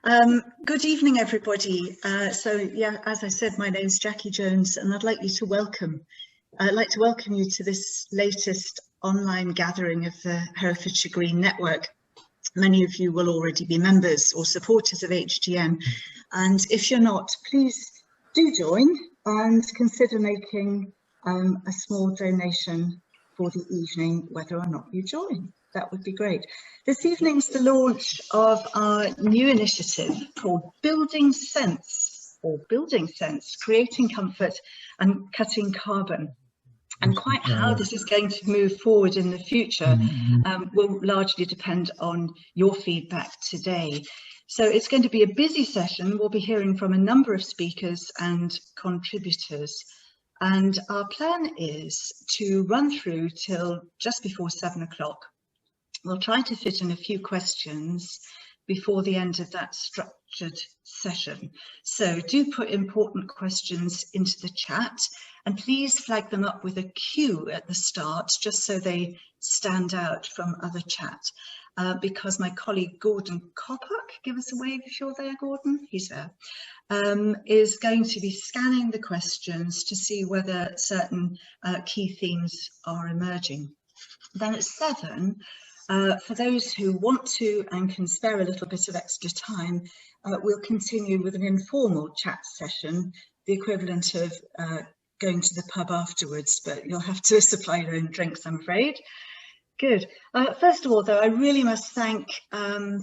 Good evening, everybody. Yeah, as I said, my name's Jackie Jones, and I'd like to welcome you to this latest online gathering of the Herefordshire Green Network. Many of you will already be members or supporters of HGN, and if you're not, please do join and consider making a small donation for the evening, whether or not you join. That would be great. This evening's the launch of our new initiative called Building Sense, Creating Comfort and Cutting Carbon. And quite how this is going to move forward in the future will largely depend on your feedback today. So it's going to be a busy session. We'll be hearing from a number of speakers and contributors. And our plan is to run through till just before 7 o'clock. We'll try to fit in a few questions before the end of that structured session. So do put important questions into the chat, and please flag them up with a Q at the start, just so they stand out from other chat. Because my colleague Gordon Coppock, give us a wave if you're there, Gordon, he's there, is going to be scanning the questions to see whether certain key themes are emerging. Then at 7, for those who want to and can spare a little bit of extra time, we'll continue with an informal chat session, the equivalent of going to the pub afterwards, but you'll have to supply your own drinks, I'm afraid. Good. First of all, though, I really must thank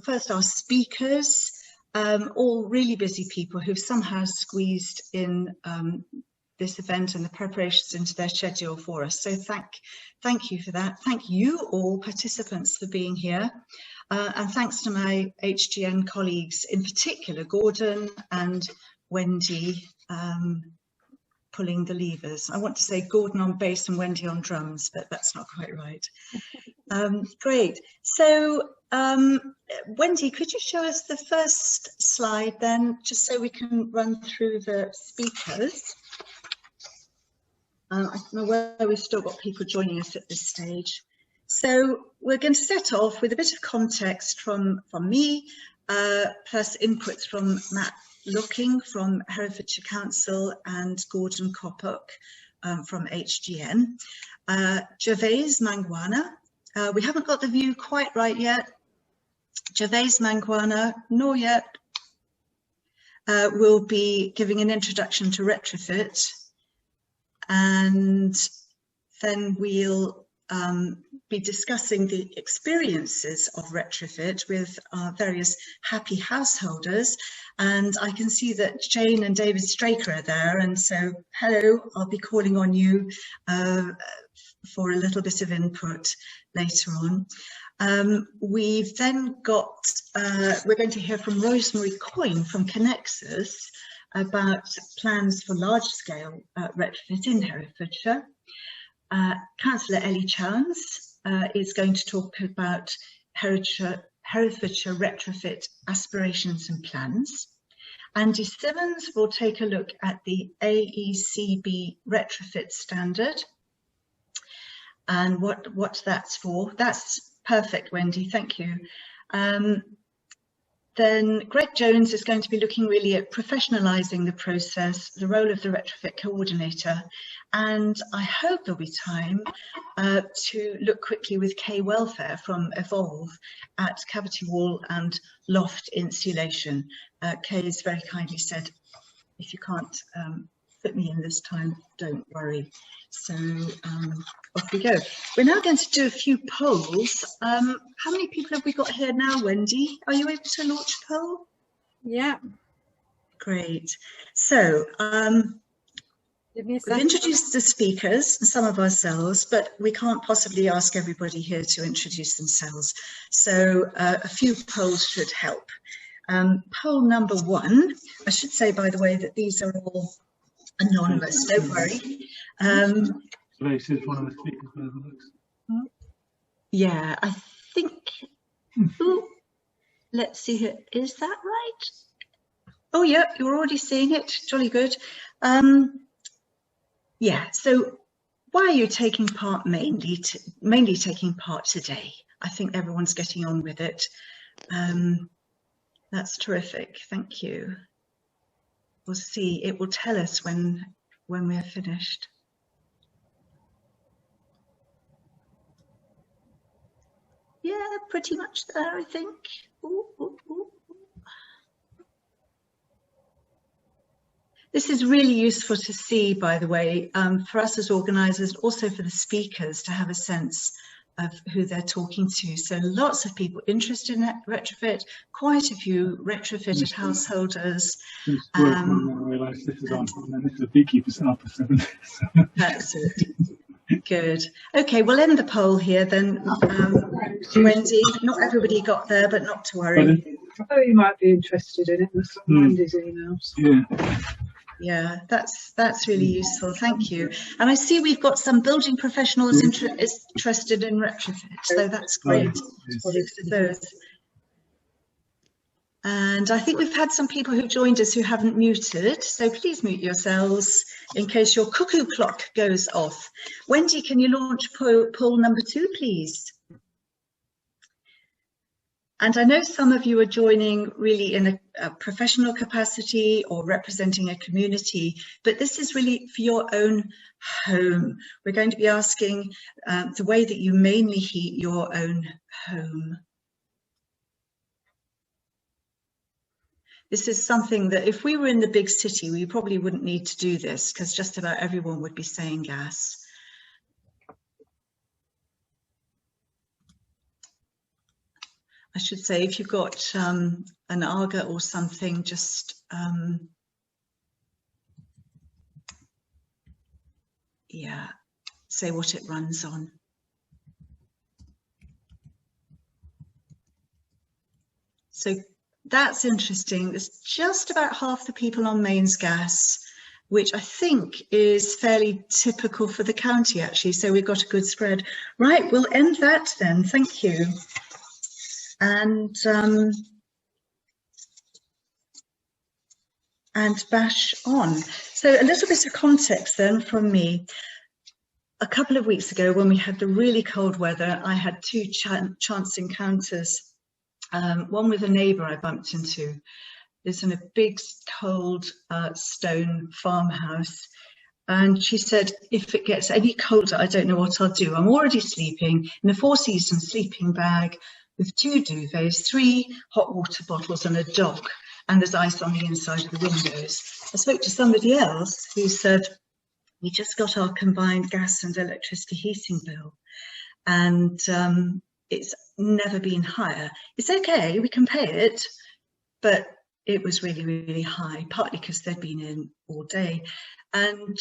first our speakers, all really busy people who've somehow squeezed in this event and the preparations into their schedule for us. So thank you for that. Thank you all participants for being here. And thanks to my HGN colleagues, in particular, Gordon and Wendy, pulling the levers. I want to say Gordon on bass and Wendy on drums, but that's not quite right. Great. So Wendy, could you show us the first slide then, just so we can run through the speakers? I don't know whether we've still got people joining us at this stage. So we're going to set off with a bit of context from me, plus inputs from Matt Looking from Herefordshire Council and Gordon Coppock from HGN. Gervase Mangwana, we haven't got the view quite right yet. Gervase Mangwana, nor yet, will be giving an introduction to Retrofit. And then we'll be discussing the experiences of Retrofit with our various happy householders. And I can see that Jane and David Straker are there. And so, hello, I'll be calling on you for a little bit of input later on. We've then got, we're going to hear from Rosemary Coyne from Connexus about plans for large-scale retrofit in Herefordshire. Councillor Ellie Chowns is going to talk about Herefordshire retrofit aspirations and plans. Andy Simmons will take a look at the AECB retrofit standard and what that's for. That's perfect, Wendy, thank you. Then Greg Jones is going to be looking really at professionalising the process, the role of the retrofit coordinator, and I hope there'll be time to look quickly with Kaye Welfare from Evolve at cavity wall and loft insulation. Kaye has very kindly said, if you can't fit me in this time, don't worry. So off we go. We're now going to do a few polls. How many people have we got here now, Wendy? Are you able to launch a poll? Yeah. Great. So we've introduced the speakers and some of ourselves, but we can't possibly ask everybody here to introduce themselves. So a few polls should help. Poll number 1, I should say, by the way, that these are all anonymous, don't worry. This is one of the speakers by the looks. Yeah, I think, ooh, let's see here, is that right? Oh yeah, you're already seeing it, jolly good. Yeah, so why are you taking part mainly taking part today? I think everyone's getting on with it. That's terrific. Thank you. We'll see. It will tell us when we're finished. Yeah, pretty much there, I think. Ooh, ooh, ooh. This is really useful to see, by the way, for us as organisers, also for the speakers to have a sense of who they're talking to. So lots of people interested in retrofit, quite a few retrofitted householders. I realised this is on, and then this is a beekeeper's after 7. That's it. Good. Okay, we'll end the poll here then. Wendy, not everybody got there, but not to worry. Oh, you might be interested in it. That's Wendy's emails. Yeah. Yeah, that's really useful. Thank you. And I see we've got some building professionals interested in retrofit, so that's great. Six of those. And I think we've had some people who joined us who haven't muted, so please mute yourselves in case your cuckoo clock goes off. Wendy, can you launch poll number 2, please? And I know some of you are joining really in a professional capacity or representing a community, but this is really for your own home. We're going to be asking the way that you mainly heat your own home. This is something that if we were in the big city, we probably wouldn't need to do this because just about everyone would be saying gas. I should say, if you've got an Aga or something, just yeah, say what it runs on. So that's interesting. There's just about half the people on mains gas, which I think is fairly typical for the county, actually. So we've got a good spread. Right, we'll end that then. Thank you. And bash on. So a little bit of context then from me. A couple of weeks ago, when we had the really cold weather, I had 2 chance encounters. One with a neighbour I bumped into. Lives in a big, cold stone farmhouse. And she said, if it gets any colder, I don't know what I'll do. I'm already sleeping in a 4-season sleeping bag with 2 duvets, 3 hot water bottles and a dog. And there's ice on the inside of the windows. I spoke to somebody else who said, we just got our combined gas and electricity heating bill. And it's never been higher. It's okay, we can pay it, but it was really, really high, partly because they'd been in all day. And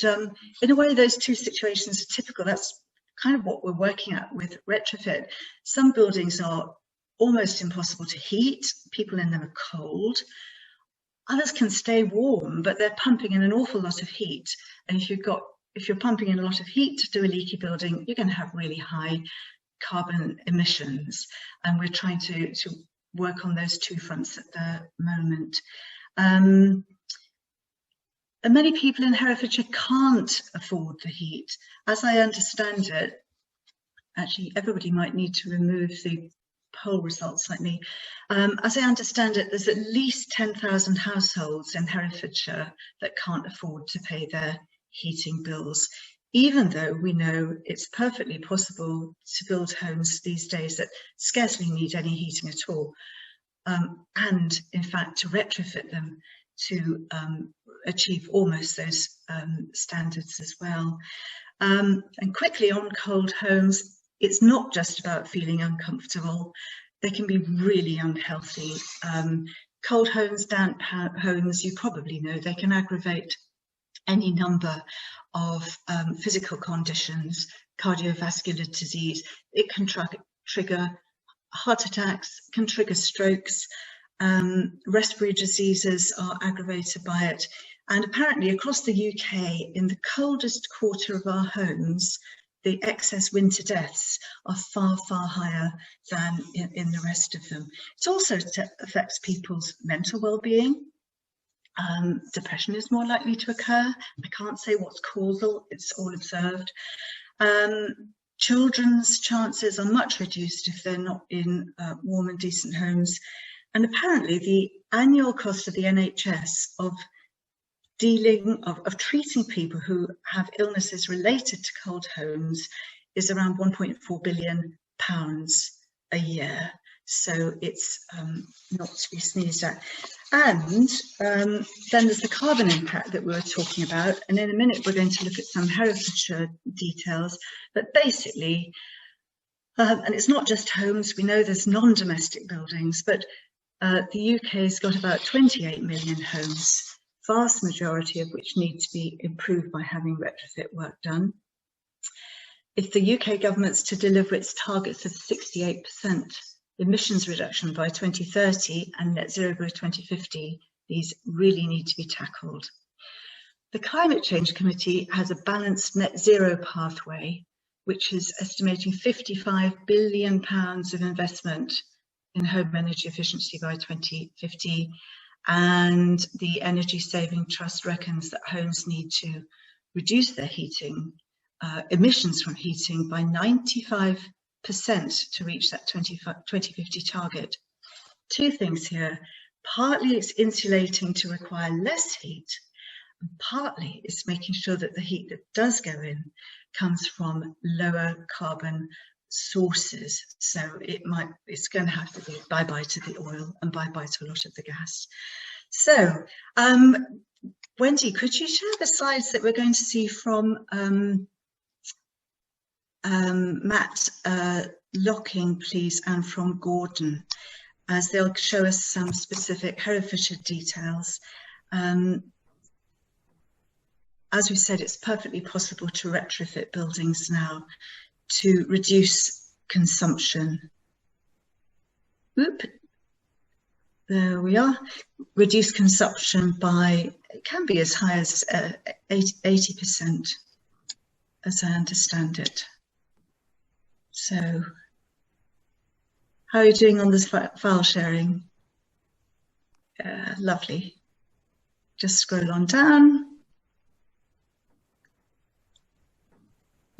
in a way, those 2 situations are typical. That's kind of what we're working at with retrofit. Some buildings are almost impossible to heat. People in them are cold. Others can stay warm, but they're pumping in an awful lot of heat. And if you're pumping in a lot of heat to do a leaky building, you're going to have really high carbon emissions. And we're trying to work on those 2 fronts at the moment. And many people in Herefordshire can't afford the heat. As I understand it, actually everybody might need to remove the poll results slightly. As I understand it, there's at least 10,000 households in Herefordshire that can't afford to pay their heating bills, even though we know it's perfectly possible to build homes these days that scarcely need any heating at all, and in fact to retrofit them to achieve almost those standards as well. And quickly on cold homes, it's not just about feeling uncomfortable. They can be really unhealthy. Cold homes, damp homes, you probably know, they can aggravate any number of physical conditions, cardiovascular disease. It can trigger heart attacks, can trigger strokes. Respiratory diseases are aggravated by it. And apparently across the UK, in the coldest quarter of our homes, the excess winter deaths are far, far higher than in the rest of them. It also affects people's mental well-being. Depression is more likely to occur. I can't say what's causal, it's all observed. Children's chances are much reduced if they're not in warm and decent homes. And apparently the annual cost of the NHS of treating people who have illnesses related to cold homes is around £1.4 billion a year. So it's not to be sneezed at. And then there's the carbon impact that we were talking about. And in a minute, we're going to look at some Herefordshire details. But basically, and it's not just homes, we know there's non-domestic buildings, but the UK has got about 28 million homes, vast majority of which need to be improved by having retrofit work done. If the UK government's to deliver its targets of 68% emissions reduction by 2030 and net zero by 2050, these really need to be tackled. The Climate Change Committee has a balanced net zero pathway, which is estimating £55 billion of investment in home energy efficiency by 2050. And the Energy Saving Trust reckons that homes need to reduce their heating, emissions from heating by 95% to reach that 2050 target. Two things here. Partly it's insulating to require less heat, and partly it's making sure that the heat that does go in comes from lower carbon sources. So it's going to have to be bye-bye to the oil and bye-bye to a lot of the gas. So Wendy, could you share the slides that we're going to see from Matt Locking, please, and from Gordon, as they'll show us some specific Herefordshire details. As we said, it's perfectly possible to retrofit buildings now to reduce consumption. Oop, there we are. Reduce consumption by, it can be as high as 80%, as I understand it. So, how are you doing on this file sharing? Lovely. Just scroll on down.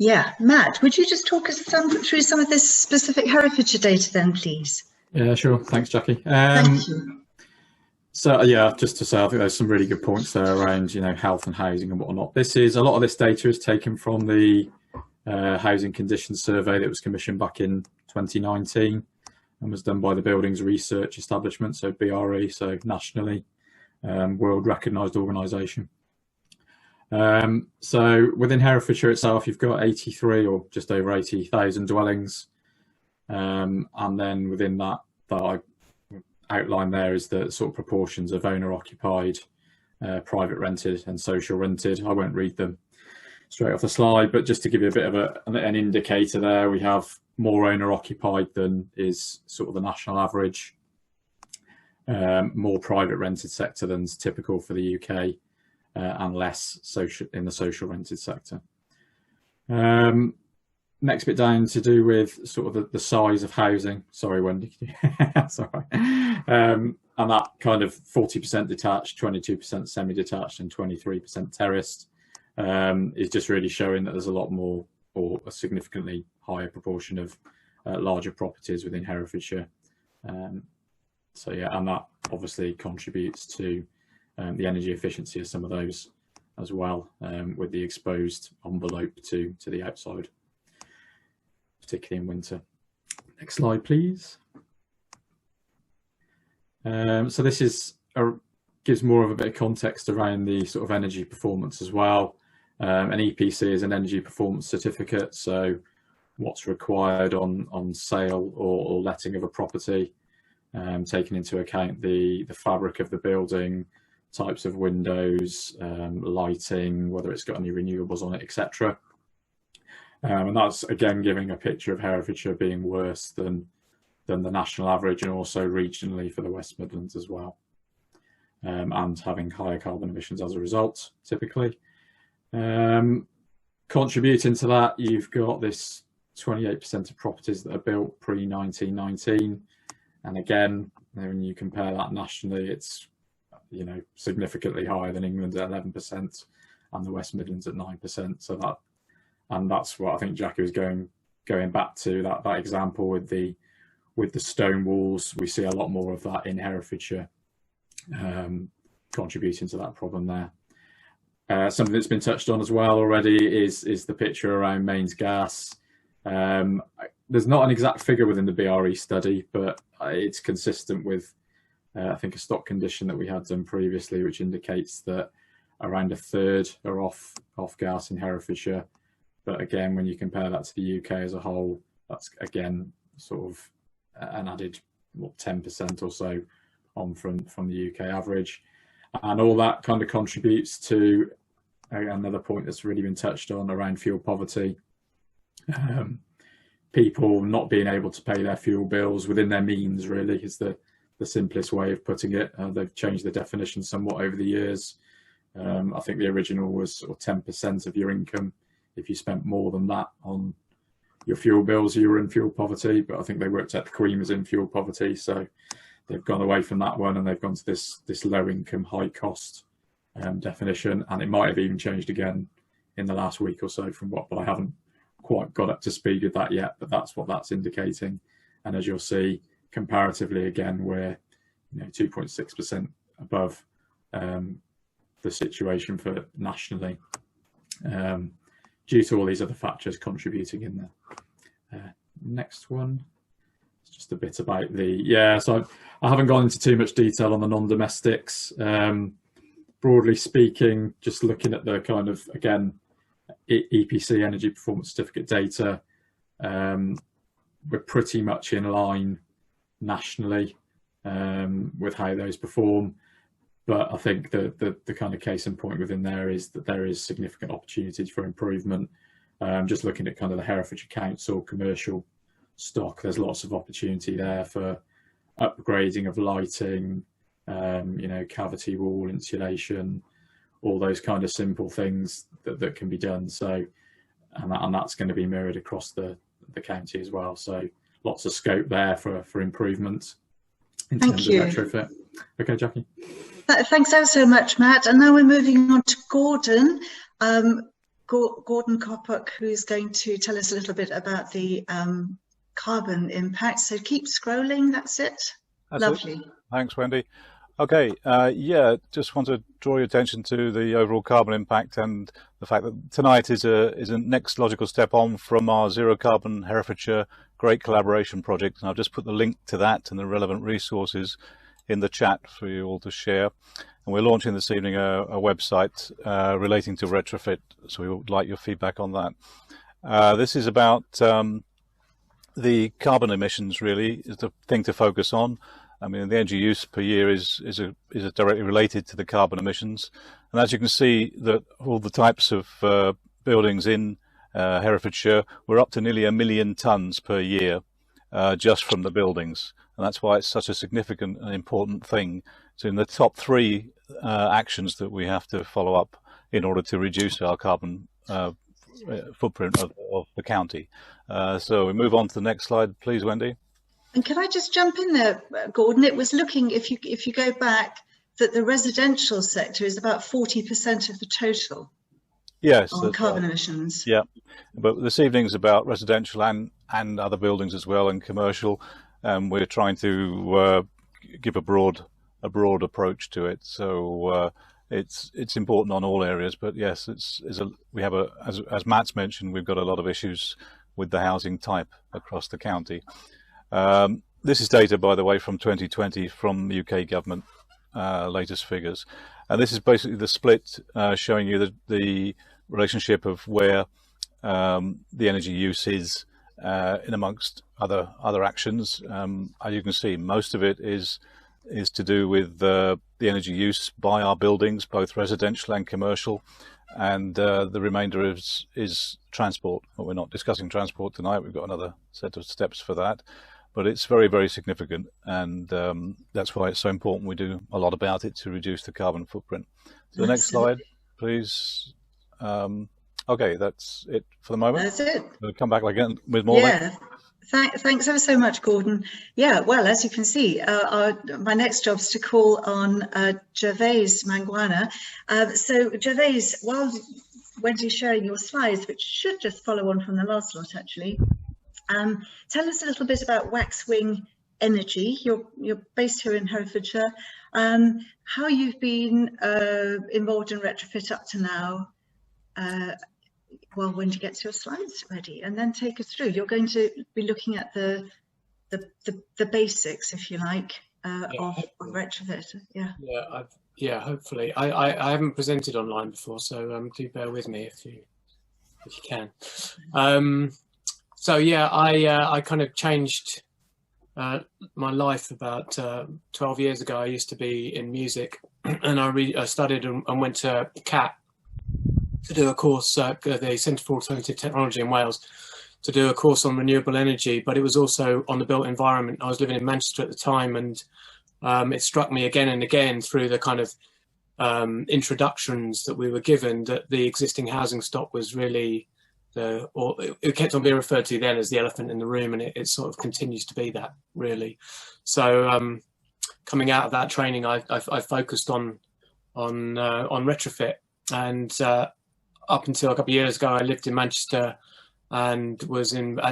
Yeah, Matt, would you just talk us through some of this specific Herefordshire data then, please? Yeah, sure. Thanks, Jackie. Thank you. So yeah, just to say, I think there's some really good points there around, health and housing and whatnot. A lot of this data is taken from the Housing Conditions Survey that was commissioned back in 2019 and was done by the Buildings Research Establishment, so BRE, so nationally world recognised organisation. So within Herefordshire itself, you've got 83 or just over 80,000 dwellings, and then within that I outline there is the sort of proportions of owner occupied, private rented and social rented. I won't read them straight off the slide, but just to give you a bit of an indicator there, we have more owner occupied than is sort of the national average, more private rented sector than's typical for the UK, and less social in the social rented sector. Next bit down to do with sort of the size of housing. Sorry, Wendy. Sorry. And that kind of 40% detached, 22% semi-detached and 23% terraced is just really showing that there's a lot more, or a significantly higher proportion of larger properties within Herefordshire. So yeah, and that obviously contributes to the energy efficiency of some of those as well, with the exposed envelope to the outside, particularly in winter. Next slide, please. So this is gives more of a bit of context around the sort of energy performance as well. An EPC is an energy performance certificate, so what's required on sale or letting of a property, taking into account the fabric of the building, types of windows, lighting, whether it's got any renewables on it, etc. And that's again giving a picture of Herefordshire being worse than the national average, and also regionally for the West Midlands as well, and having higher carbon emissions as a result, typically. Contributing to that, you've got this 28% of properties that are built pre-1919, and again, when you compare that nationally, it's significantly higher than England at 11% and the West Midlands at 9%. So that's what I think Jackie was going back to, that example with the with the stone walls, we see a lot more of that in Herefordshire, contributing to that problem there. Something that's been touched on as well already is the picture around mains gas. There's not an exact figure within the BRE study, but it's consistent with, I think, a stock condition that we had done previously, which indicates that around a third are off gas in Herefordshire. But again, when you compare that to the UK as a whole, that's again sort of an added 10% or so on from the UK average. And all that kind of contributes to another point that's really been touched on around fuel poverty. People not being able to pay their fuel bills within their means, really, is the simplest way of putting it. They've changed the definition somewhat over the years. I think the original was sort of 10% of your income. If you spent more than that on your fuel bills, you were in fuel poverty. But I think they worked out the Coyne was in fuel poverty, so they've gone away from that one and they've gone to this low income, high cost definition. And it might have even changed again in the last week or so but I haven't quite got up to speed with that yet, but that's what that's indicating. And as you'll see, comparatively, again, we're 2.6% above the situation for nationally, due to all these other factors contributing in there. Next one, it's just a bit about so I haven't gone into too much detail on the non-domestics. Broadly speaking, just looking at the kind of, again, EPC energy performance certificate data, we're pretty much in line nationally with how those perform. But I think the kind of case in point within there is that there is significant opportunities for improvement. Just looking at kind of the Herefordshire Council commercial stock, there's lots of opportunity there for upgrading of lighting, cavity wall insulation, all those kind of simple things that can be done. So, and that's going to be mirrored across the county as well. So lots of scope there for improvement in terms of retrofit. Okay, Jackie. Thanks so much, Matt. And now we're moving on to Gordon. Gordon Coppock, who's going to tell us a little bit about the carbon impact. So keep scrolling, that's it. Lovely. It. Thanks, Wendy. Okay, just want to draw your attention to the overall carbon impact and the fact that tonight is a next logical step on from our Zero Carbon Herefordshire Great Collaboration Project. And I've just put the link to that and the relevant resources in the chat for you all to share. And we're launching this evening a website relating to retrofit, so we would like your feedback on that. This is about the carbon emissions, really, is the thing to focus on. I mean, the energy use per year is directly related to the carbon emissions. And as you can see, that all the types of buildings in Herefordshire, we're up to nearly 1 million tonnes per year just from the buildings. And that's why it's such a significant and important thing. So in the top 3 actions that we have to follow up in order to reduce our carbon footprint of the county. So we move on to the next slide, please, Wendy. And can I just jump in there, Gordon? It was looking, if you go back, that the residential sector is about 40% of the total. Yes, on carbon emissions. Yeah, but this evening's about residential and other buildings as well, and commercial. We're trying to give a broad approach to it. So it's important on all areas. But yes, we have as Matt's mentioned, we've got a lot of issues with the housing type across the county. This is data, by the way, from 2020 from the UK government latest figures, and this is basically the split showing you the relationship of where the energy use is in amongst other actions. As you can see, most of it is to do with the energy use by our buildings, both residential and commercial, and the remainder is transport. But we're not discussing transport tonight. We've got another set of steps for that. But it's very, very significant, and that's why it's so important we do a lot about it to reduce the carbon footprint. So the next slide, please. Okay, that's it for the moment. That's it. We'll come back again with more. Yeah. Thanks ever so much, Gordon. Yeah, well, as you can see, my next job is to call on Gervase Mangwana. So Gervase, while Wendy's sharing your slides, which should just follow on from the last lot, actually, Tell us a little bit about Waxwing Energy. You're based here in Herefordshire. How you've been involved in retrofit up to now. Well, when you get your slides ready, and then take us through. You're going to be looking at the basics, if you like, of retrofit. Yeah, hopefully. I haven't presented online before, so do bear with me if you can. So yeah, I kind of changed my life about 12 years ago. I used to be in music, and I studied and went to CAT to do a course at the Centre for Alternative Technology in Wales, to do a course on renewable energy, but it was also on the built environment. I was living in Manchester at the time, and it struck me again and again through the kind of introductions that we were given that the existing housing stock was really it kept on being referred to then as the elephant in the room, and it sort of continues to be that, really. So coming out of that training, I focused on retrofit, and up until a couple of years ago, I lived in Manchester and I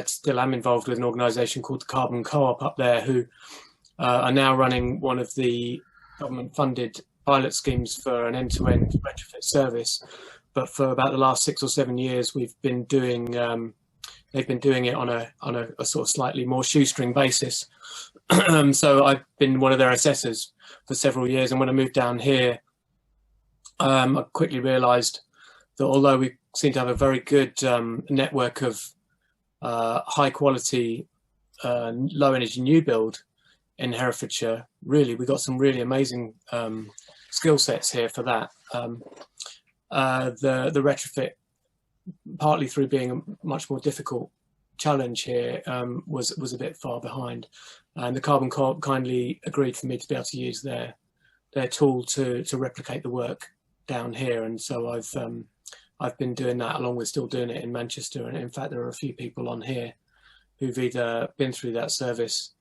still am involved with an organisation called the Carbon Co-op up there, who are now running one of the government-funded pilot schemes for an end-to-end retrofit service. But for about the last 6 or 7 years, we've been doing. They've been doing it on a sort of slightly more shoestring basis. So I've been one of their assessors for several years, and when I moved down here, I quickly realised that although we seem to have a very good network of high quality, low energy new build in Herefordshire, really, we got some really amazing skill sets here for that. The retrofit, partly through being a much more difficult challenge here, was a bit far behind, and the Carbon Co-op kindly agreed for me to be able to use their tool to replicate the work down here, and so I've been doing that along with still doing it in Manchester. And in fact, there are a few people on here who've either been through that service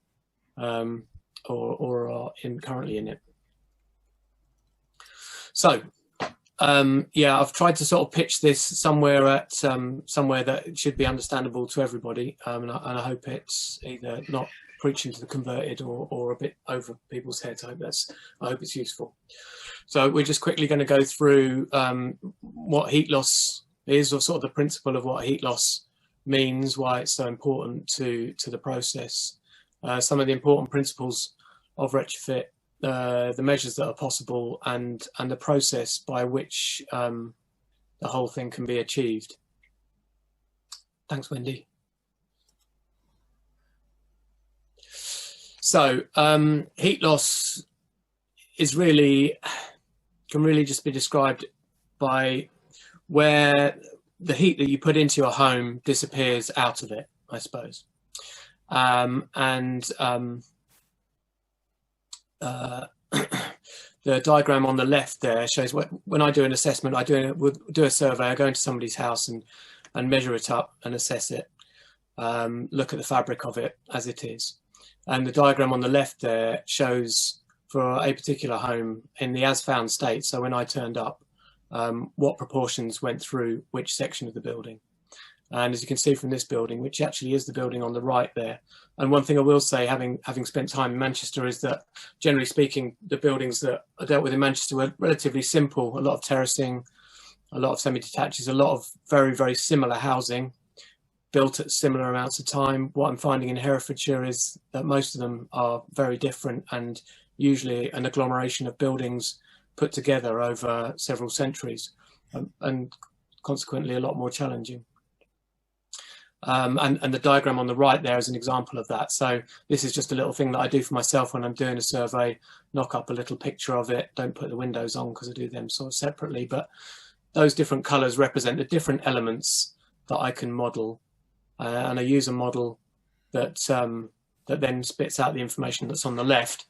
or are currently in it. So yeah, I've tried to sort of pitch this somewhere that it should be understandable to everybody, and I hope it's either not preaching to the converted or a bit over people's heads. I hope it's useful. So we're just quickly going to go through what heat loss is, or sort of the principle of what heat loss means, why it's so important to the process, some of the important principles of retrofit, the measures that are possible, and the process by which the whole thing can be achieved. Thanks, Wendy. So heat loss is can really just be described by where the heat that you put into your home disappears out of it, I suppose. The diagram on the left there shows when I do an assessment, do a survey, I go into somebody's house and measure it up and assess it, look at the fabric of it as it is. And the diagram on the left there shows for a particular home in the as found state, so when I turned up, what proportions went through which section of the building. And as you can see from this building, which actually is the building on the right there, and one thing I will say, having spent time in Manchester, is that generally speaking, the buildings that are dealt with in Manchester were relatively simple, a lot of terracing, a lot of semi-detaches, a lot of very, very similar housing, built at similar amounts of time. What I'm finding in Herefordshire is that most of them are very different, and usually an agglomeration of buildings put together over several centuries, and consequently a lot more challenging. And the diagram on the right there is an example of that. So this is just a little thing that I do for myself when I'm doing a survey, knock up a little picture of it, don't put the windows on because I do them sort of separately, but those different colours represent the different elements that I can model, and I use a model that that then spits out the information that's on the left.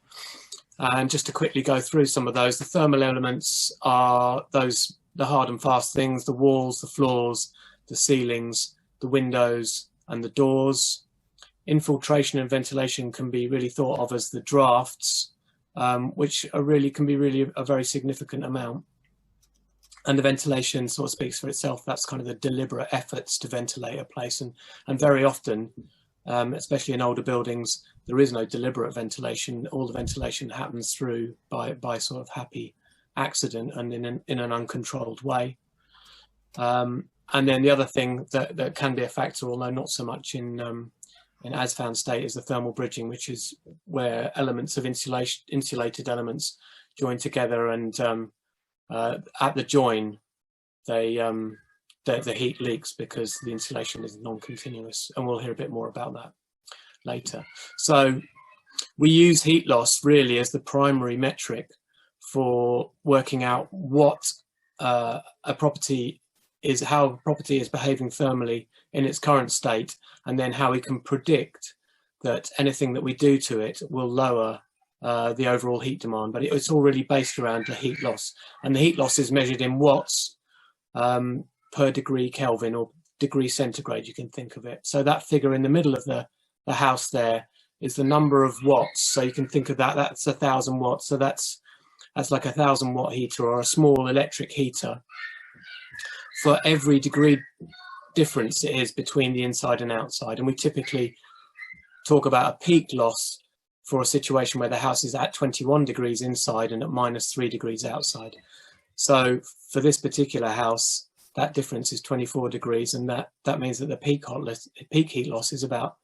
And just to quickly go through some of those, the thermal elements are the hard and fast things, the walls, the floors, the ceilings, the windows and the doors. Infiltration and ventilation can be really thought of as the drafts, which can be a very significant amount. And the ventilation sort of speaks for itself. That's kind of the deliberate efforts to ventilate a place. And very often especially in older buildings, there is no deliberate ventilation. All the ventilation happens through by sort of happy accident and in an uncontrolled way. And then the other thing that can be a factor, although not so much in as found state, is the thermal bridging, which is where elements of insulated elements join together, and at the join the heat leaks because the insulation is non-continuous, and we'll hear a bit more about that later. So we use heat loss really as the primary metric for working out what a property is, how a property is behaving thermally in its current state, and then how we can predict that anything that we do to it will lower the overall heat demand. But it's all really based around the heat loss, and the heat loss is measured in watts per degree Kelvin or degree centigrade, you can think of it. So that figure in the middle of the house there is the number of watts. So you can think of that, that's 1,000 watts. So that's like a 1,000 watt heater or a small electric heater for every degree difference it is between the inside and outside. And we typically talk about a peak loss for a situation where the house is at 21 degrees inside and at -3 degrees outside. So for this particular house, that difference is 24 degrees, and that means that the peak heat loss is about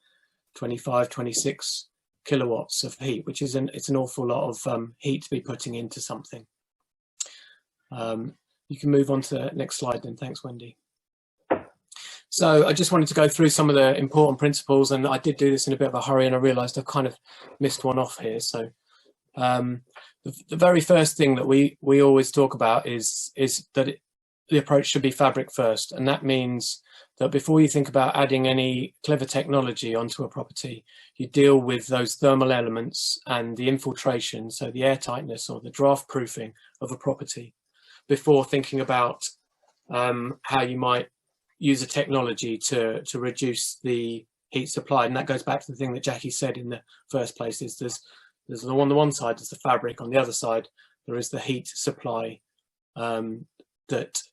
25, 26 kilowatts of heat, which is it's an awful lot of heat to be putting into something. You can move on to the next slide then. Thanks, Wendy. So I just wanted to go through some of the important principles, and I did do this in a bit of a hurry, and I realised I kind of missed one off here. So the very first thing that we always talk about is that the approach should be fabric first, and that means that before you think about adding any clever technology onto a property, you deal with those thermal elements and the infiltration, so the air tightness or the draft proofing of a property, before thinking about how you might use a technology to reduce the heat supply. And that goes back to the thing that Jackie said in the first place, is there's on the one side there's the fabric, on the other side there is the heat supply that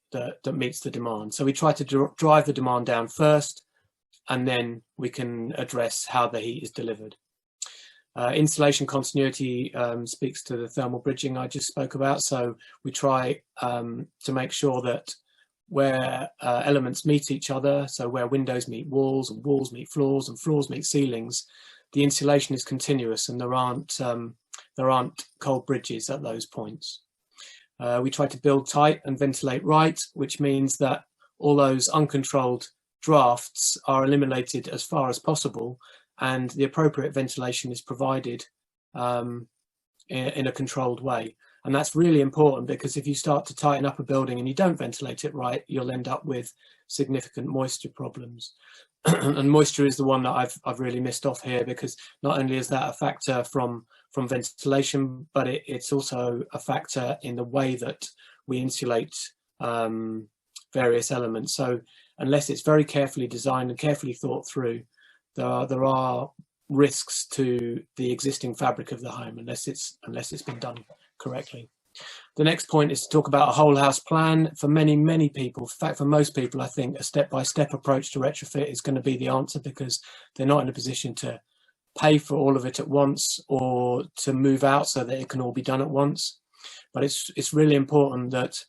meets the demand. So we try to drive the demand down first, and then we can address how the heat is delivered. Insulation continuity speaks to the thermal bridging I just spoke about. So we try to make sure that where elements meet each other, so where windows meet walls and walls meet floors and floors meet ceilings, the insulation is continuous and there aren't cold bridges at those points. We try to build tight and ventilate right, which means that all those uncontrolled drafts are eliminated as far as possible, and the appropriate ventilation is provided in a controlled way. And that's really important, because if you start to tighten up a building and you don't ventilate it right, you'll end up with significant moisture problems. And moisture is the one that I've really missed off here, because not only is that a factor from ventilation, but it's also a factor in the way that we insulate various elements. So unless it's very carefully designed and carefully thought through, there are risks to the existing fabric of the home unless it's been done correctly. The next point is to talk about a whole house plan. For many people, in fact for most people, I think a step-by-step approach to retrofit is going to be the answer, because they're not in a position to pay for all of it at once or to move out so that it can all be done at once. But it's really important that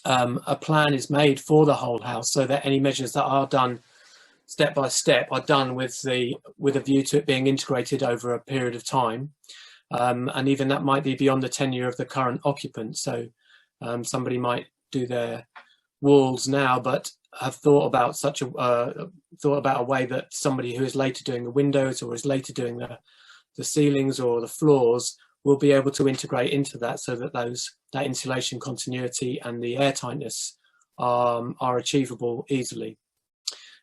a plan is made for the whole house, so that any measures that are done step by step are done with a view to it being integrated over a period of time. And even that might be beyond the tenure of the current occupant. So somebody might do their walls now, but have thought about a way that somebody who is later doing the windows or is later doing the ceilings or the floors will be able to integrate into that, so that that insulation continuity and the air tightness are achievable easily.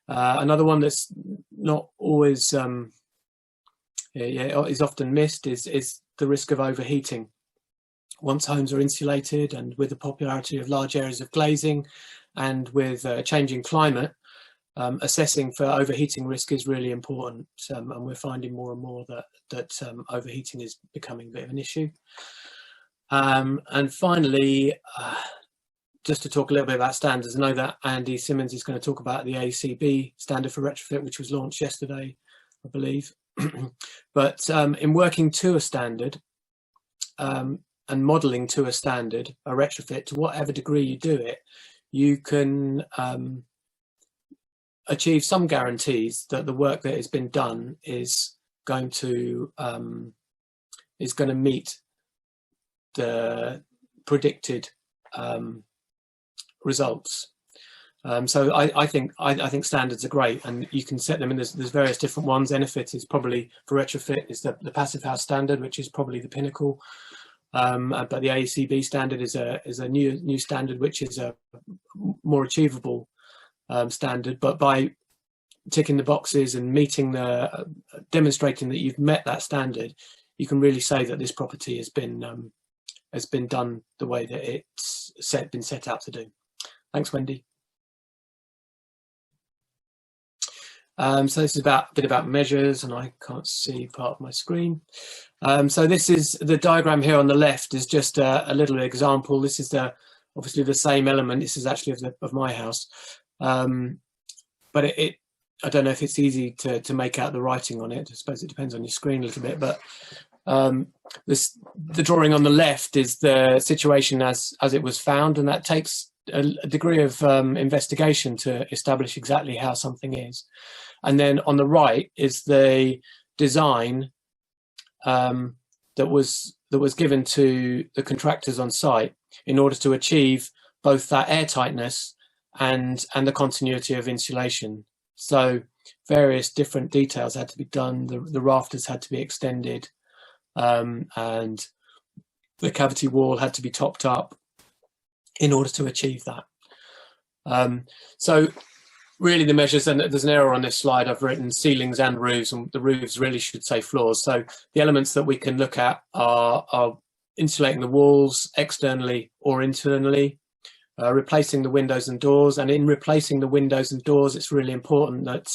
Another one that's not always is often missed is the risk of overheating. Once homes are insulated, and with the popularity of large areas of glazing and with changing climate, assessing for overheating risk is really important, and we're finding more and more that overheating is becoming a bit of an issue. And finally, just to talk a little bit about standards, I know that Andy Simmons is going to talk about the ACB standard for retrofit, which was launched yesterday. I believe. But in working to a standard and modelling to a standard, a retrofit, to whatever degree you do it, you can achieve some guarantees that the work that has been done is going to meet the predicted results. So I think standards are great, and you can set them in. There's various different ones. Enefit is probably, for retrofit, is the passive house standard, which is probably the pinnacle. But the AECB standard is a new standard, which is a more achievable standard. But by ticking the boxes and demonstrating that you've met that standard, you can really say that this property has been done the way that it's been set out to do. Thanks, Wendy. So this is a bit about measures, and I can't see part of my screen. So this is the diagram here on the left is just a little example. This is obviously the same element. This is actually of my house, but I don't know if it's easy to make out the writing on it. I suppose it depends on your screen a little bit, but the drawing on the left is the situation as it was found, and that takes a degree of investigation to establish exactly how something is. And then on the right is the design that was given to the contractors on site in order to achieve both that airtightness and the continuity of insulation. So various different details had to be done. The rafters had to be extended, and the cavity wall had to be topped up in order to achieve that. So really the measures, and there's an error on this slide, I've written ceilings and roofs, and the roofs really should say floors. So the elements that we can look at are insulating the walls externally or internally, replacing the windows and doors. And in replacing the windows and doors, it's really important that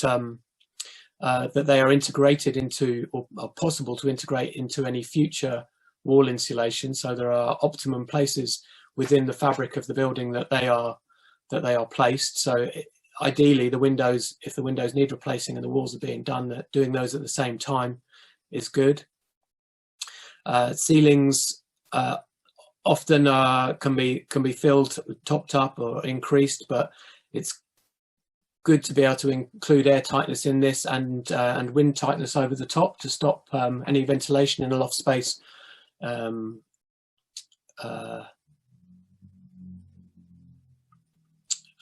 that they are integrated into, or are possible to integrate into, any future wall insulation. So there are optimum places within the fabric of the building that they are placed. So ideally, the windows, if the windows need replacing and the walls are being done, that doing those at the same time is good. Ceilings often can be filled, topped up, or increased, but it's good to be able to include air tightness in this and wind tightness over the top to stop any ventilation in a loft space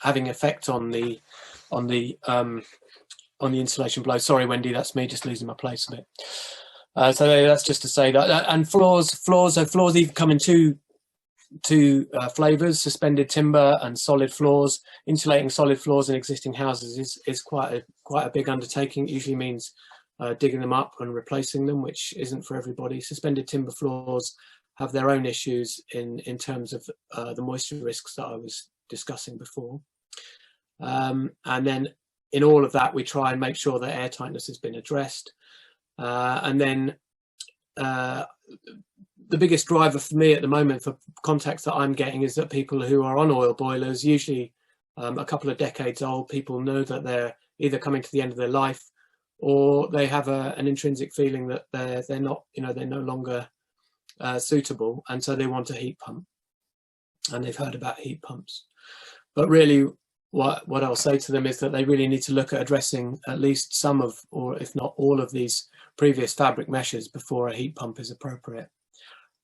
having effect on the insulation below. Sorry, Wendy, that's me just losing my place a bit. So that's just to say that. And floors either come in two flavours: suspended timber and solid floors. Insulating solid floors in existing houses is quite a big undertaking. It usually means digging them up and replacing them, which isn't for everybody. Suspended timber floors have their own issues in terms of the moisture risks that I was discussing before. And then in all of that, we try and make sure that air tightness has been addressed. And then the biggest driver for me at the moment for contacts that I'm getting is that people who are on oil boilers, usually a couple of decades old, people know that they're either coming to the end of their life, or they have an intrinsic feeling that they're not, they're no longer suitable, and so they want a heat pump, and they've heard about heat pumps. But really, what I'll say to them is that they really need to look at addressing at least some of, or if not all of, these previous fabric meshes before a heat pump is appropriate.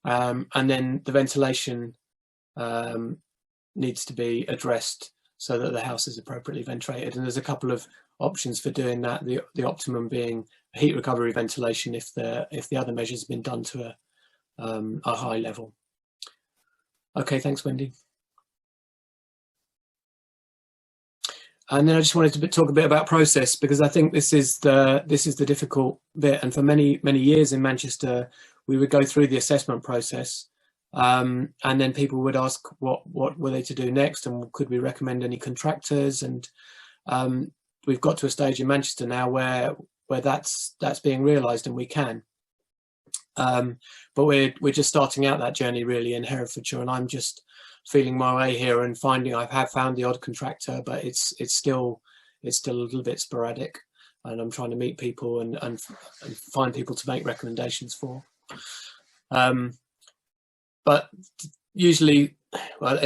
And then the ventilation needs to be addressed so that the house is appropriately ventilated. And there's a couple of options for doing that. The optimum being heat recovery ventilation if the other measures have been done to a high level. Okay, thanks, Wendy. And then I just wanted to talk a bit about process, because I think this is the difficult bit. And for many years in Manchester, we would go through the assessment process, and then people would ask what were they to do next, and could we recommend any contractors. And we've got to a stage in Manchester now where that's being realised, and we can. But we're just starting out that journey really in Herefordshire, and I'm just feeling my way here and finding I have found the odd contractor, but it's still a little bit sporadic. and I'm trying to meet people and find people to make recommendations for. But usually, well,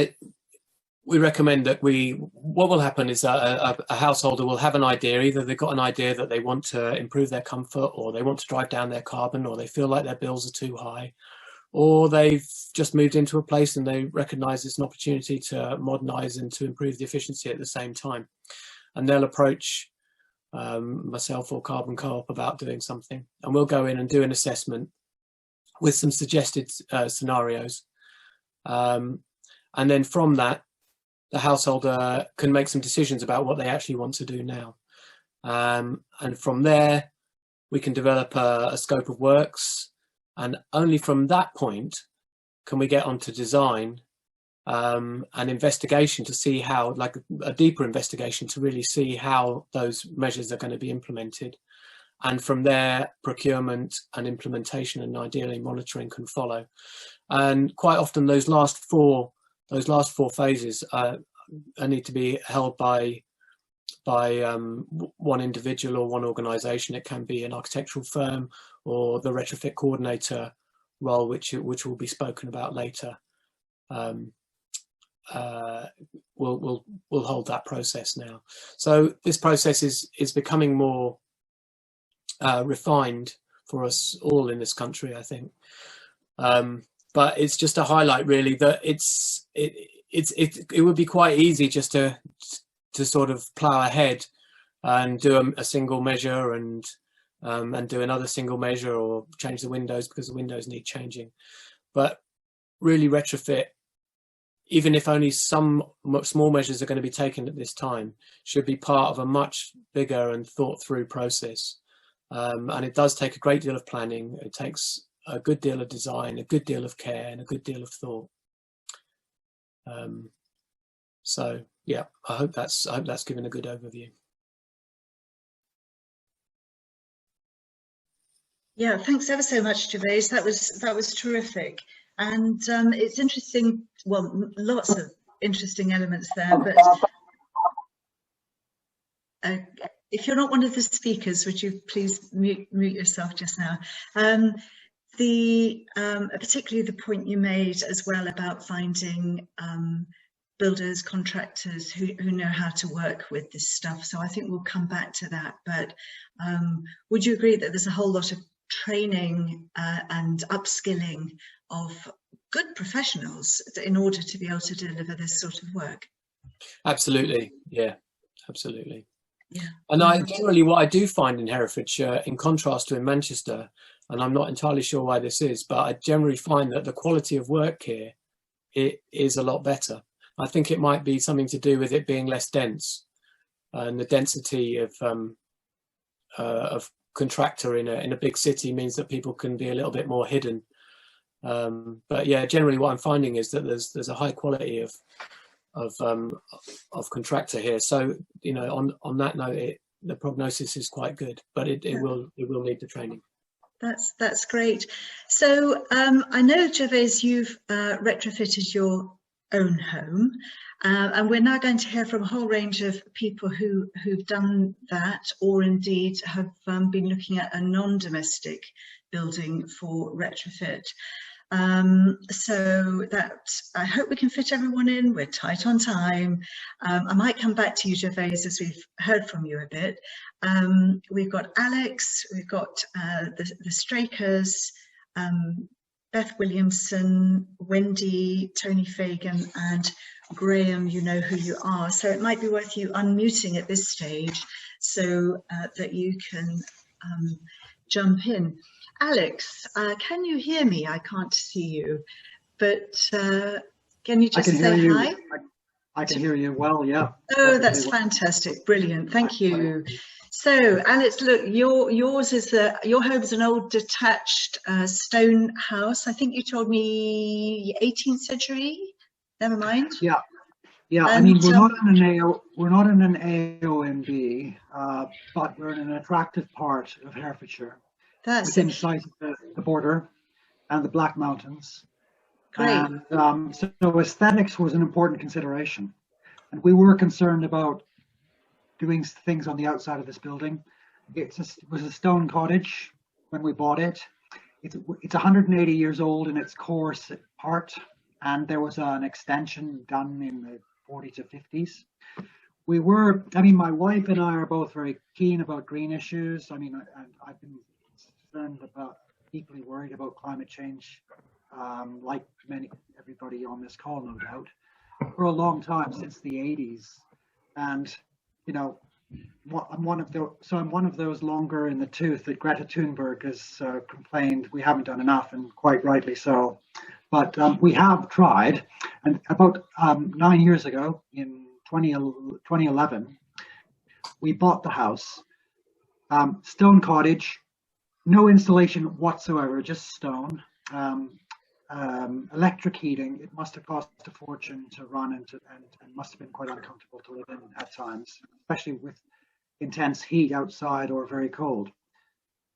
we recommend that what will happen is a householder will have an idea. Either they've got an idea that they want to improve their comfort, or they want to drive down their carbon, or they feel like their bills are too high, or they've just moved into a place and they recognise it's an opportunity to modernise and to improve the efficiency at the same time. And they'll approach myself or Carbon Co-op about doing something, and we'll go in and do an assessment with some suggested scenarios. And then from that, the householder can make some decisions about what they actually want to do now. And from there, we can develop a scope of works. And only from that point can we get onto design and investigation to see how, like a deeper investigation to really see how those measures are going to be implemented. And from there, procurement and implementation and ideally monitoring can follow. And quite often those last four phases need to be held by one individual or one organisation. It can be an architectural firm or the retrofit coordinator role, which will be spoken about later. We'll hold that process now. So this process is becoming more refined for us all in this country, I think. But it's just a highlight, really, that it would be quite easy just to sort of plough ahead and do a single measure and do another single measure, or change the windows because the windows need changing. But really, retrofit, even if only some small measures are going to be taken at this time, should be part of a much bigger and thought through process. And it does take a great deal of planning. It takes a good deal of design, a good deal of care, and a good deal of thought. So yeah, I hope that's given a good overview. Yeah, thanks ever so much, Gervase. That was terrific, and it's interesting. Well, lots of interesting elements there, but if you're not one of the speakers, would you please mute yourself just now? Particularly the point you made as well about finding builders, contractors who know how to work with this stuff. So I think we'll come back to that. But would you agree that there's a whole lot of training and upskilling of good professionals in order to be able to deliver this sort of work? Absolutely, yeah, absolutely. Yeah. And generally what I do find in Herefordshire, in contrast to in Manchester, and I'm not entirely sure why this is, but I generally find that the quality of work here, it is a lot better. I think it might be something to do with it being less dense, and the density of contractor in a big city means that people can be a little bit more hidden. But yeah, generally what I'm finding is that there's a high quality of contractor here. So you know, on that note, the prognosis is quite good, but it will need the training. That's great. So I know, Gervase, you've retrofitted your own home, and we're now going to hear from a whole range of people who've done that, or indeed have been looking at a non-domestic building for retrofit. So that I hope we can fit everyone in. We're tight on time. I might come back to you, Gervase, as we've heard from you a bit. We've got Alex, we've got the Strakers, Beth Williamson, Wendy, Tony Fagan, and Graham. You know who you are, so it might be worth you unmuting at this stage so that you can jump in. Alex, can you hear me? I can't see you, but can you just say hi? I can hear you well, yeah. Oh, that's fantastic. Brilliant. Thank you. So, Alex, look, your home is an old detached stone house. I think you told me 18th century. Never mind. Yeah. Yeah, and, I mean, we're not in an AONB, but we're in an attractive part of Herefordshire. That's within sight of the border and the Black Mountains. Great. And so aesthetics was an important consideration. And we were concerned about doing things on the outside of this building it was a stone cottage when we bought it. It's 180 years old in its core part, and there was an extension done in the 40s to 50s. My wife and I are both very keen about green issues. I've been concerned about, deeply worried about climate change, like everybody on this call, no doubt, for a long time, since the 80s. And, I'm one of those longer in the tooth that Greta Thunberg has complained we haven't done enough, and quite rightly so. But we have tried, and about 9 years ago, in 2011, we bought the house, stone cottage, no insulation whatsoever, just stone. Electric heating, it must have cost a fortune to run and must have been quite uncomfortable to live in at times, especially with intense heat outside or very cold.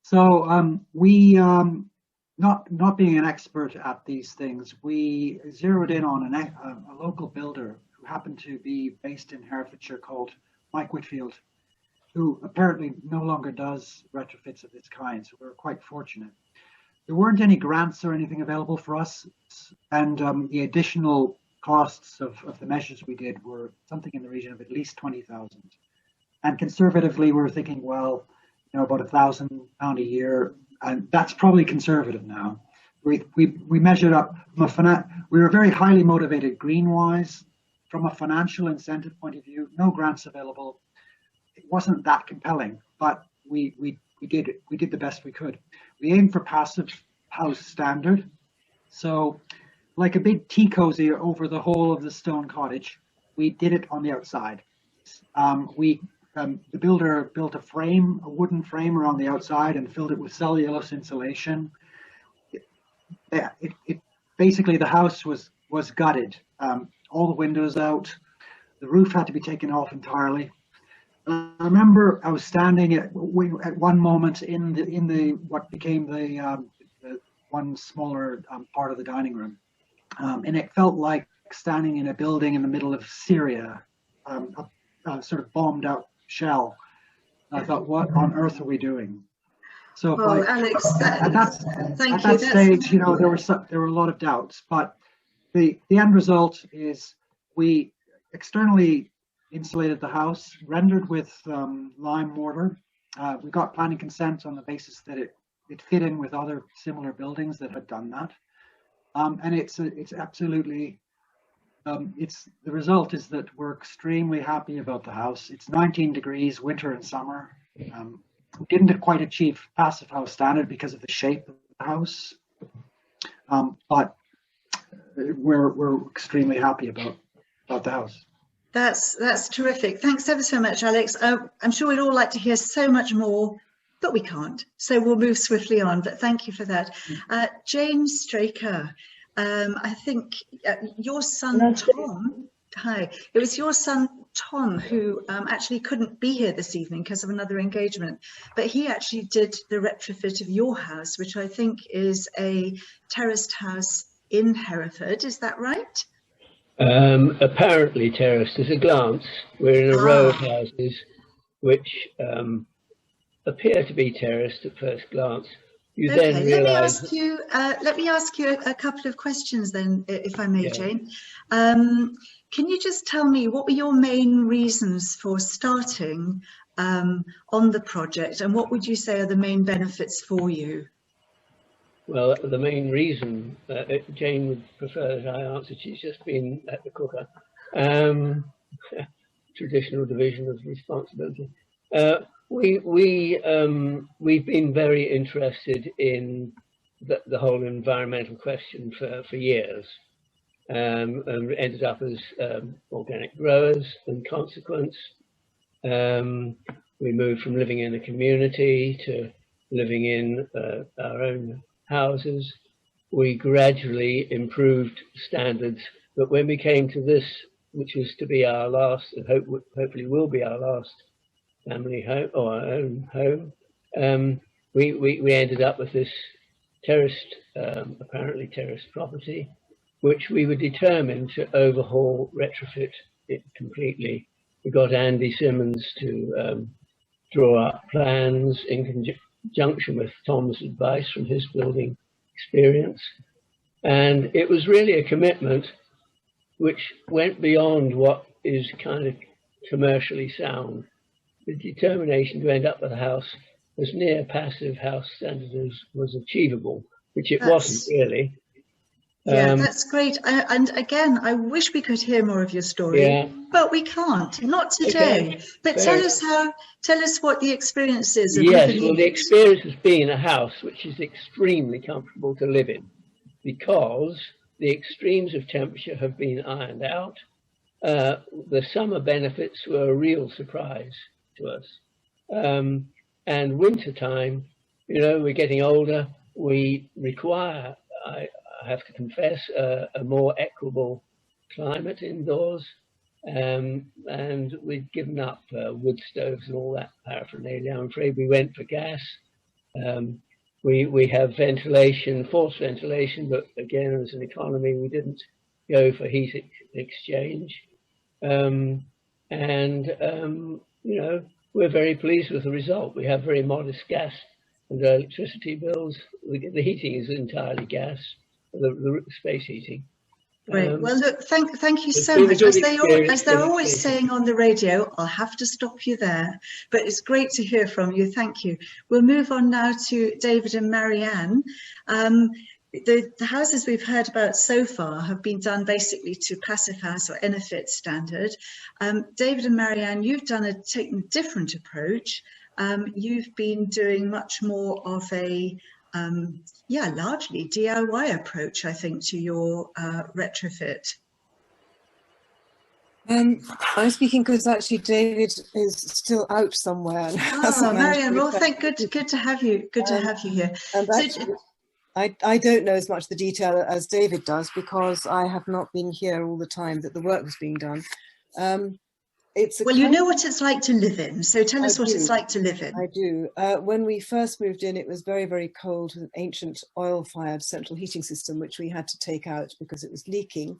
So we, not being an expert at these things, we zeroed in on a local builder who happened to be based in Herefordshire called Mike Whitfield, who apparently no longer does retrofits of this kind, so we're quite fortunate. There weren't any grants or anything available for us, and the additional costs of the measures we did were something in the region of at least 20,000. And conservatively, we were thinking, well, about £1,000 a year, and that's probably conservative now. We measured up. We were very highly motivated green-wise. From a financial incentive point of view, no grants available. It wasn't that compelling, but we did the best we could. We aimed for passive house standard. So like a big tea cozy over the whole of the stone cottage, we did it on the outside. The builder built a wooden frame around the outside and filled it with cellulose insulation. Basically the house was gutted. All the windows out. The roof had to be taken off entirely. I remember I was standing at one moment in what became the one smaller part of the dining room, and it felt like standing in a building in the middle of Syria, a sort of bombed out shell. I thought, what on earth are we doing? So, Alex, at that stage, there were a lot of doubts, but the end result is we externally insulated the house, rendered with lime mortar. We got planning consent on the basis that it fit in with other similar buildings that had done that. And it's absolutely, the result is that we're extremely happy about the house. It's 19 degrees winter and summer. We didn't quite achieve passive house standard because of the shape of the house, but we're extremely happy about the house. That's terrific. Thanks ever so much, Alex. I'm sure we'd all like to hear so much more, but we can't. So we'll move swiftly on. But thank you for that. Jane Straker, I think your son Tom. Hi. It was your son Tom who actually couldn't be here this evening because of another engagement, but he actually did the retrofit of your house, which I think is a terraced house in Hereford. Is that right? Apparently terraced. At a glance, we're in a row of houses which appear to be terraced at first glance. You then realise. Let me ask you a couple of questions then, if I may, Jane. Can you just tell me what were your main reasons for starting on the project, and what would you say are the main benefits for you? Well, the main reason, Jane would prefer that I answer. She's just been at the cooker. Traditional division of responsibility. We've been very interested in the whole environmental question for years, and ended up as organic growers. In consequence, we moved from living in a community to living in our own houses. We gradually improved standards, but when we came to this, which was to be our last, and hopefully will be our last family home or our own home, we ended up with this terraced, apparently terraced property, which we were determined to overhaul, retrofit it completely. We got Andy Simmons to draw up plans in conjunction with Tom's advice from his building experience. And it was really a commitment which went beyond what is kind of commercially sound. The determination to end up with a house as near passive house standard as was achievable, which it wasn't really. Yeah, that's great. And again, I wish we could hear more of your story, but we can't, not today. But tell us what the experience is. Yes, well, the experience has been a house which is extremely comfortable to live in because the extremes of temperature have been ironed out. The summer benefits were a real surprise to us. And winter time, you know, we're getting older. We require, I have to confess, a more equable climate indoors. And we've given up wood stoves and all that paraphernalia. I'm afraid we went for gas. We have ventilation, forced ventilation, but again, as an economy, we didn't go for heat exchange. You know, we're very pleased with the result. We have very modest gas and electricity bills. The heating is entirely gas, the space heating. Right. Well, look, thank you so much. As they're always saying on the radio, I'll have to stop you there, but it's great to hear from you. Thank you. We'll move on now to David and Marianne. The houses we've heard about so far have been done basically to passive house or Enerfit standard. David and Marianne, you've taken a different approach. You've been doing much more of a largely DIY approach, I think, to your retrofit. I'm speaking because actually David is still out somewhere. Oh, Marianne, well, good to have you. Good to have you here. And actually, I don't know as much the detail as David does because I have not been here all the time that the work was being done. Well, you know what it's like to live in, so tell us what it's like to live in. I do. When we first moved in, it was very, very cold with an ancient oil-fired central heating system, which we had to take out because it was leaking.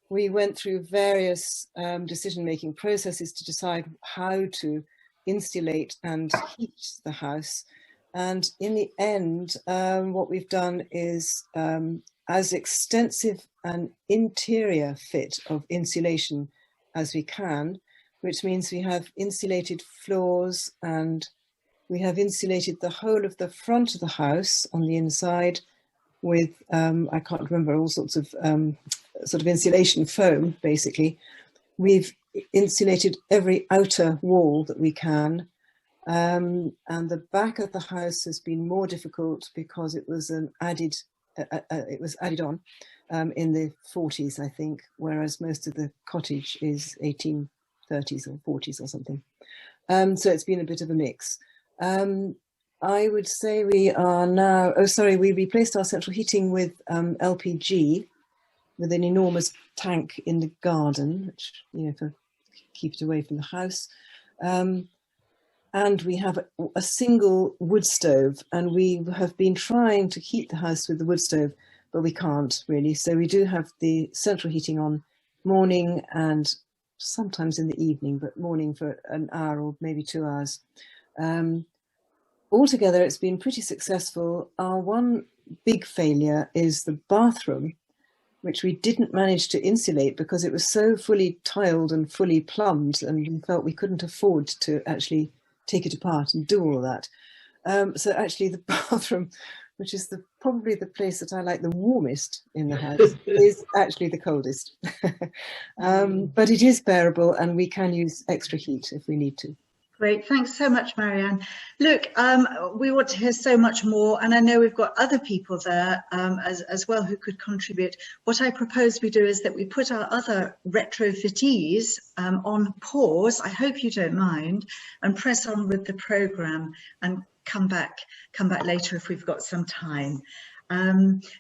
We went through various decision-making processes to decide how to insulate and heat the house. And in the end, what we've done is as extensive an interior fit of insulation as we can, which means we have insulated floors and we have insulated the whole of the front of the house on the inside with, I can't remember, all sorts of sort of insulation foam, basically. We've insulated every outer wall that we can. And the back of the house has been more difficult because it was added on in the 40s, I think, whereas most of the cottage is 1830s or 40s or something. So it's been a bit of a mix. I would say we are now, we replaced our central heating with LPG with an enormous tank in the garden, which, you know, to keep it away from the house. And we have a single wood stove, and we have been trying to heat the house with the wood stove, but we can't really. So we do have the central heating on morning and sometimes in the evening, but morning for an hour or maybe 2 hours. Altogether, it's been pretty successful. Our one big failure is the bathroom, which we didn't manage to insulate because it was so fully tiled and fully plumbed, and we felt we couldn't afford to actually take it apart and do all of that. So actually the bathroom, which is probably the place that I like the warmest in the house, is actually the coldest. But it is bearable and we can use extra heat if we need to. Great, thanks so much, Marianne. Look, we want to hear so much more, and I know we've got other people there as well who could contribute. What I propose we do is that we put our other retrofitees on pause, I hope you don't mind, and press on with the programme and come back later if we've got some time.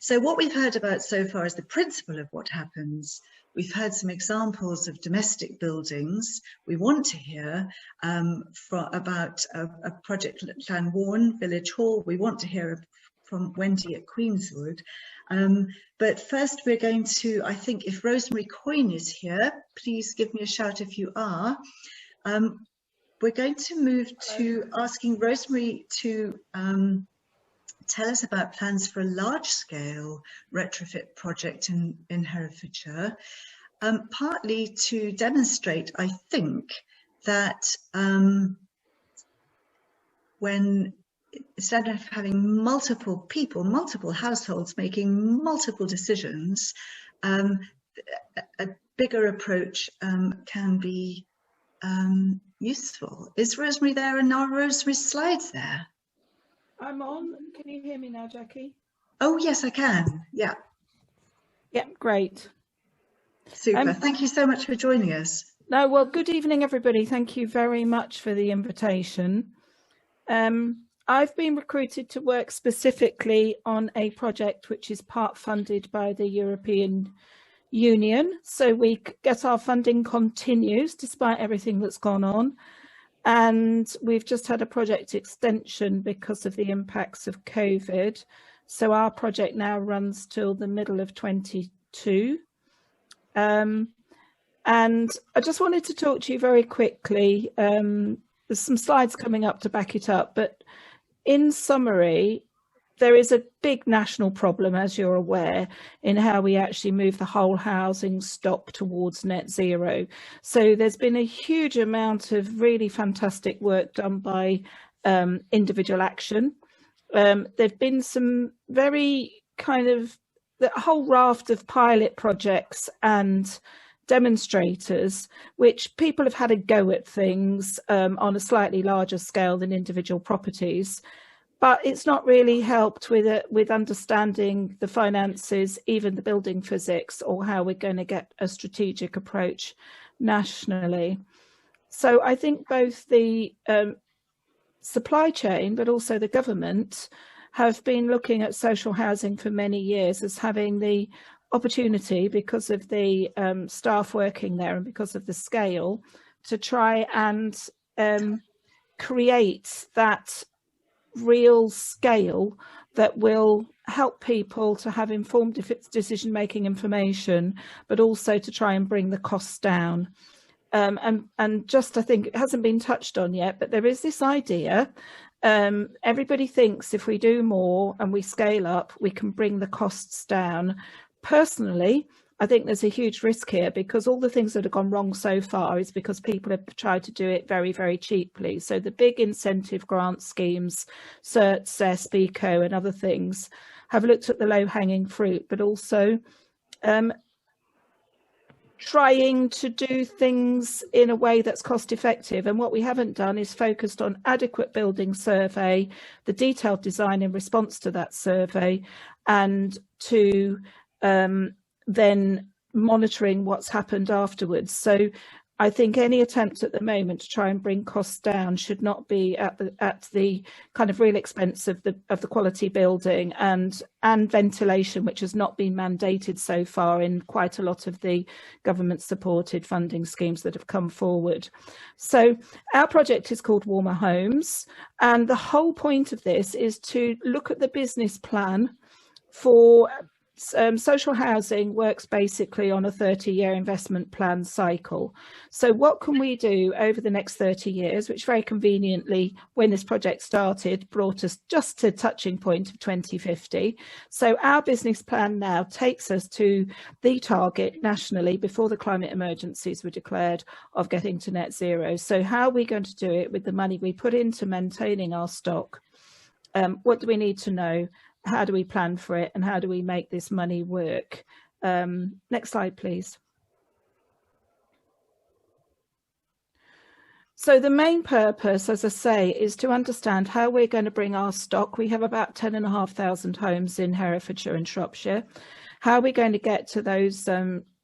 So what we've heard about so far is the principle of what happens. We've heard some examples of domestic buildings. We want to hear about a project at Llanwarn Village Hall. We want to hear from Wendy at Queenswood. But first we're going to, I think, if Rosemary Coyne is here, please give me a shout if you are. we're going to move to asking Rosemary to tell us about plans for a large-scale retrofit project in Herefordshire, partly to demonstrate, I think, that when instead of having multiple people, multiple households making multiple decisions, a bigger approach can be useful. Is Rosemary there, and are Rosemary's slides there? I'm on. Can you hear me now, Jackie? Oh, yes, I can. Yeah. Yeah, great. Super. Thank you so much for joining us. No, well, good evening, everybody. Thank you very much for the invitation. I've been recruited to work specifically on a project which is part funded by the European Union. So we get our funding continues despite everything that's gone on. And we've just had a project extension because of the impacts of COVID. So our project now runs till the middle of 22. And I just wanted to talk to you very quickly. There's some slides coming up to back it up, but in summary, there is a big national problem, as you're aware, in how we actually move the whole housing stock towards net zero. So there's been a huge amount of really fantastic work done by individual action. There've been some very the whole raft of pilot projects and demonstrators, which people have had a go at things on a slightly larger scale than individual properties. But it's not really helped with understanding the finances, even the building physics, or how we're going to get a strategic approach nationally. So I think both the supply chain, but also the government, have been looking at social housing for many years as having the opportunity, because of the staff working there and because of the scale, to try and create that real scale that will help people to have informed decision-making information, but also to try and bring the costs down. And just, I think it hasn't been touched on yet, but there is this idea, everybody thinks if we do more and we scale up, we can bring the costs down. Personally, I think there's a huge risk here, because all the things that have gone wrong so far is because people have tried to do it very, very cheaply. So the big incentive grant schemes, CERT, CES, BECO and other things have looked at the low-hanging fruit, but also trying to do things in a way that's cost effective. And what we haven't done is focused on adequate building survey, the detailed design in response to that survey, and to then monitoring what's happened afterwards. So I think any attempt at the moment to try and bring costs down should not be at the kind of real expense of the quality building and ventilation, which has not been mandated so far in quite a lot of the government supported funding schemes that have come forward. So our project is called Warmer Homes, and the whole point of this is to look at the business plan for social housing. Works basically on a 30-year investment plan cycle. So what can we do over the next 30 years, which very conveniently, when this project started, brought us just to touching point of 2050. So our business plan now takes us to the target nationally, before the climate emergencies were declared, of getting to net zero. So how are we going to do it with the money we put into maintaining our stock? What do we need to know? How do we plan for it, and how do we make this money work? Next slide, please. So the main purpose, as I say, is to understand how we're going to bring our stock. We have about 10,500 homes in Herefordshire and Shropshire. How are we going to get to those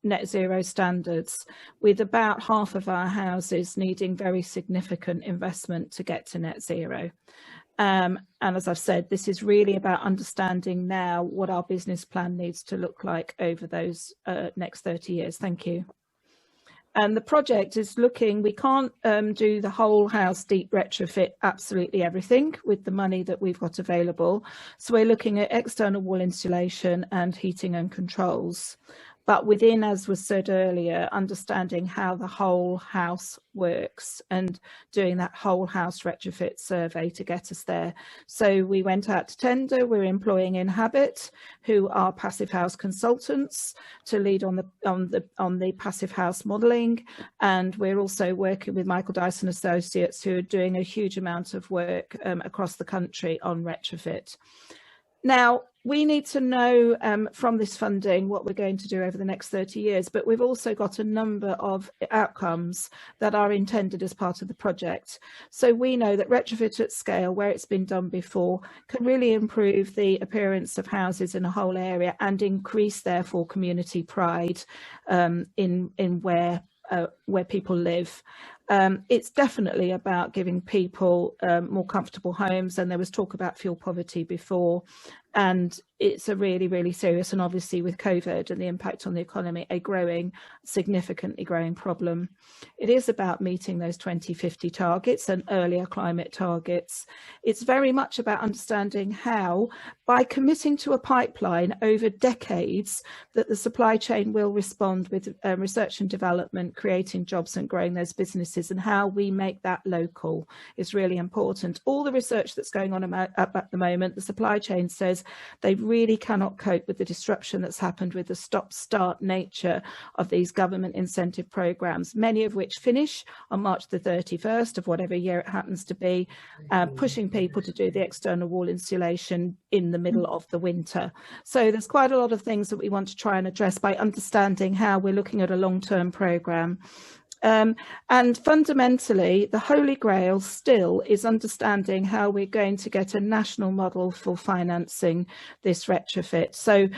net zero standards, with about half of our houses needing very significant investment to get to net zero? And as I've said, this is really about understanding now what our business plan needs to look like over those next 30 years. Thank you. And the project is looking, we can't do the whole house deep retrofit, absolutely everything with the money that we've got available. So we're looking at external wall insulation and heating and controls. but within, as was said earlier, understanding how the whole house works and doing that whole house retrofit survey to get us there. So we went out to tender. We're employing Inhabit, who are passive house consultants, to lead on the passive house modelling, and we're also working with Michael Dyson Associates, who are doing a huge amount of work across the country on retrofit. Now, we need to know from this funding what we're going to do over the next 30 years, but we've also got a number of outcomes that are intended as part of the project. So we know that retrofit at scale, where it's been done before, can really improve the appearance of houses in a whole area and increase, therefore, community pride in where people live. It's definitely about giving people more comfortable homes, and there was talk about fuel poverty before, and it's a really, really serious, and obviously with COVID and the impact on the economy, a significantly growing problem. It is about meeting those 2050 targets and earlier climate targets. It's very much about understanding how, by committing to a pipeline over decades, that the supply chain will respond with research and development, creating jobs and growing those businesses, and how we make that local is really important. All the research that's going on at the moment, the supply chain says they really cannot cope with the disruption that's happened with the stop-start nature of these government incentive programs, many of which finish on March the 31st of whatever year it happens to be, pushing people to do the external wall insulation in the middle of the winter. So there's quite a lot of things that we want to try and address by understanding how we're looking at a long-term programme. And fundamentally, the Holy Grail still is understanding how we're going to get a national model for financing this retrofit. So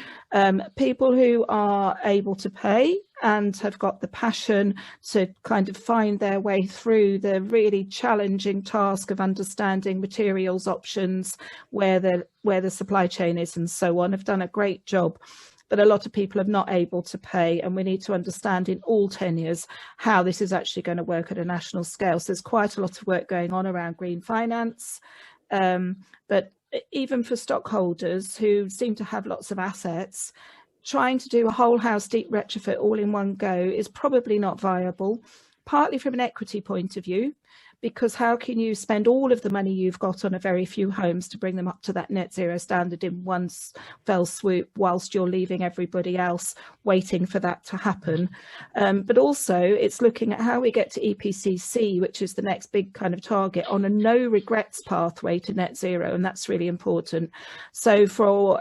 people who are able to pay and have got the passion to kind of find their way through the really challenging task of understanding materials options, where the supply chain is and so on, have done a great job. But a lot of people are not able to pay, and we need to understand in all tenures how this is actually going to work at a national scale. So there's quite a lot of work going on around green finance, but even for stockholders who seem to have lots of assets, trying to do a whole house deep retrofit all in one go is probably not viable, partly from an equity point of view, because how can you spend all of the money you've got on a very few homes to bring them up to that net zero standard in one fell swoop, whilst you're leaving everybody else waiting for that to happen? But also it's looking at how we get to EPCC, which is the next big kind of target, on a no regrets pathway to net zero, and that's really important. So for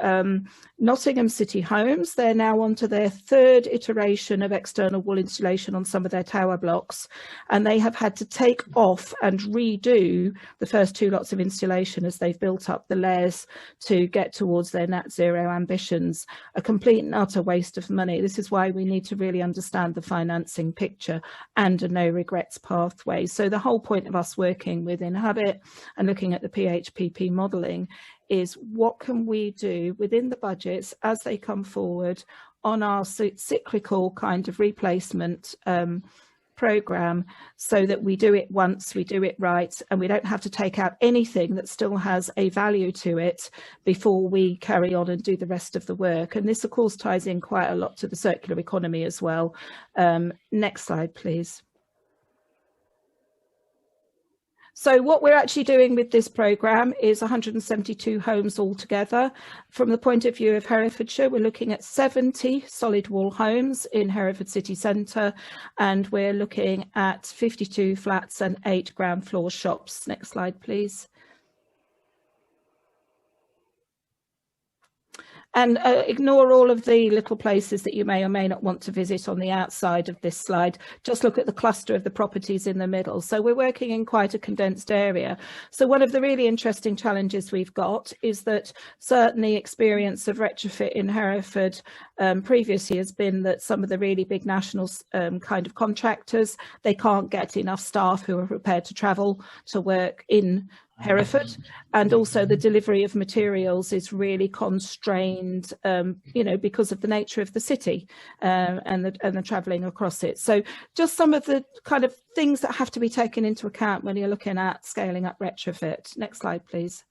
Nottingham City Homes, they're now on to their third iteration of external wall insulation on some of their tower blocks, and they have had to take off and redo the first two lots of insulation as they've built up the layers to get towards their net zero ambitions. A complete and utter waste of money. This is why we need to really understand the financing picture and a no regrets pathway. So the whole point of us working with Inhabit and looking at the PHPP modelling is what can we do within the budgets as they come forward on our cyclical kind of replacement programme, so that we do it once, we do it right, and we don't have to take out anything that still has a value to it before we carry on and do the rest of the work. And this of course ties in quite a lot to the circular economy as well. Next slide please. So what we're actually doing with this programme is 172 homes altogether. From the point of view of Herefordshire, we're looking at 70 solid wall homes in Hereford city centre, and we're looking at 52 flats and 8 ground floor shops. Next slide, please. And ignore all of the little places that you may or may not want to visit on the outside of this slide. Just look at the cluster of the properties in the middle. So we're working in quite a condensed area. So one of the really interesting challenges we've got is that certainly experience of retrofit in Hereford previously has been that some of the really big national kind of contractors, they can't get enough staff who are prepared to travel to work in Hereford, and also the delivery of materials is really constrained, you know, because of the nature of the city and the travelling across it. So just some of the kind of things that have to be taken into account when you're looking at scaling up retrofit. Next slide, please.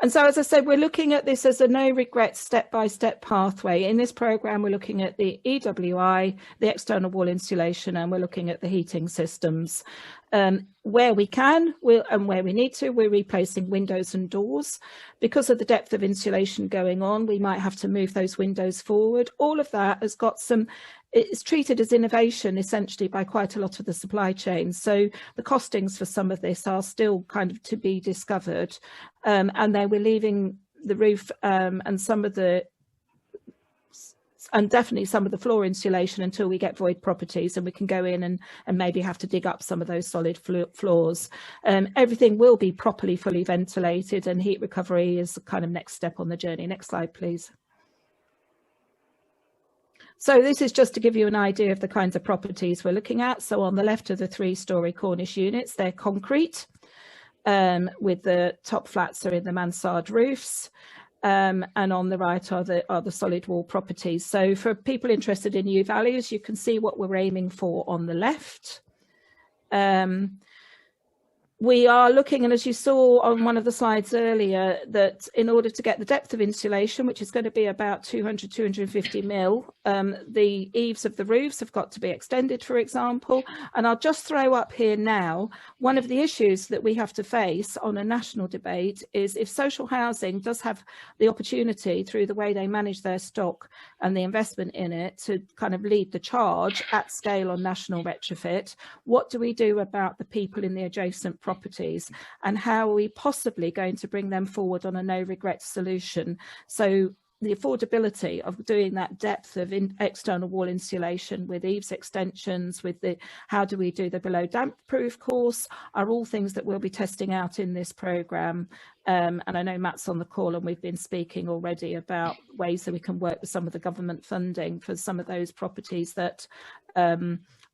And so, as I said, we're looking at this as a no regrets step-by-step pathway. In this programme, we're looking at the EWI, the external wall insulation, and we're looking at the heating systems. Where we can and where we need to, we're replacing windows and doors. Because of the depth of insulation going on, we might have to move those windows forward. All of that has got some, it's treated as innovation essentially by quite a lot of the supply chain. So the costings for some of this are still kind of to be discovered. And then we're leaving the roof and some of the, and definitely some of the floor insulation until we get void properties, and we can go in and maybe have to dig up some of those solid floors. Everything will be properly fully ventilated, and heat recovery is the kind of next step on the journey. Next slide, please. So this is just to give you an idea of the kinds of properties we're looking at. So on the left are the 3-storey Cornish units. They're concrete, with the top flats are in the mansard roofs. And on the right are the solid wall properties. So for people interested in new values, you can see what we're aiming for on the left. We are looking, and as you saw on one of the slides earlier, that in order to get the depth of insulation, which is going to be about 200, 250 mil, the eaves of the roofs have got to be extended, for example. And I'll just throw up here now, one of the issues that we have to face on a national debate is if social housing does have the opportunity through the way they manage their stock and the investment in it to kind of lead the charge at scale on national retrofit, what do we do about the people in the adjacent properties, and how are we possibly going to bring them forward on a no regrets solution? So the affordability of doing that depth of external wall insulation with eaves extensions, with the how do we do the below damp proof course, are all things that we'll be testing out in this programme. And I know Matt's on the call, and we've been speaking already about ways that we can work with some of the government funding for some of those properties that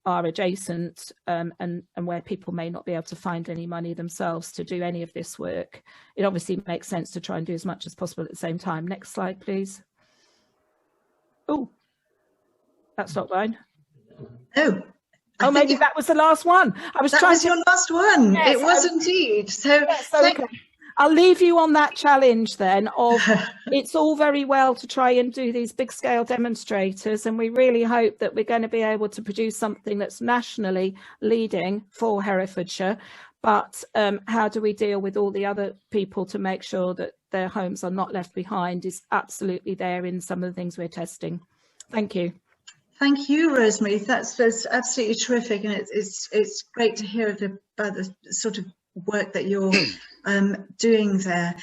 are adjacent and where people may not be able to find any money themselves to do any of this work. It obviously makes sense to try and do as much as possible at the same time. Next slide, please. Oh, that's not mine. Oh, maybe that was the last one. I was trying to... your last one. Yes, it was indeed. So yes, okay. I'll leave you on that challenge then of it's all very well to try and do these big scale demonstrators, and we really hope that we're going to be able to produce something that's nationally leading for Herefordshire. But how do we deal with all the other people to make sure that their homes are not left behind is absolutely there in some of the things we're testing. Thank you. Thank you, Rosemary. That's absolutely terrific, and it's great to hear about the sort of work that you're doing there.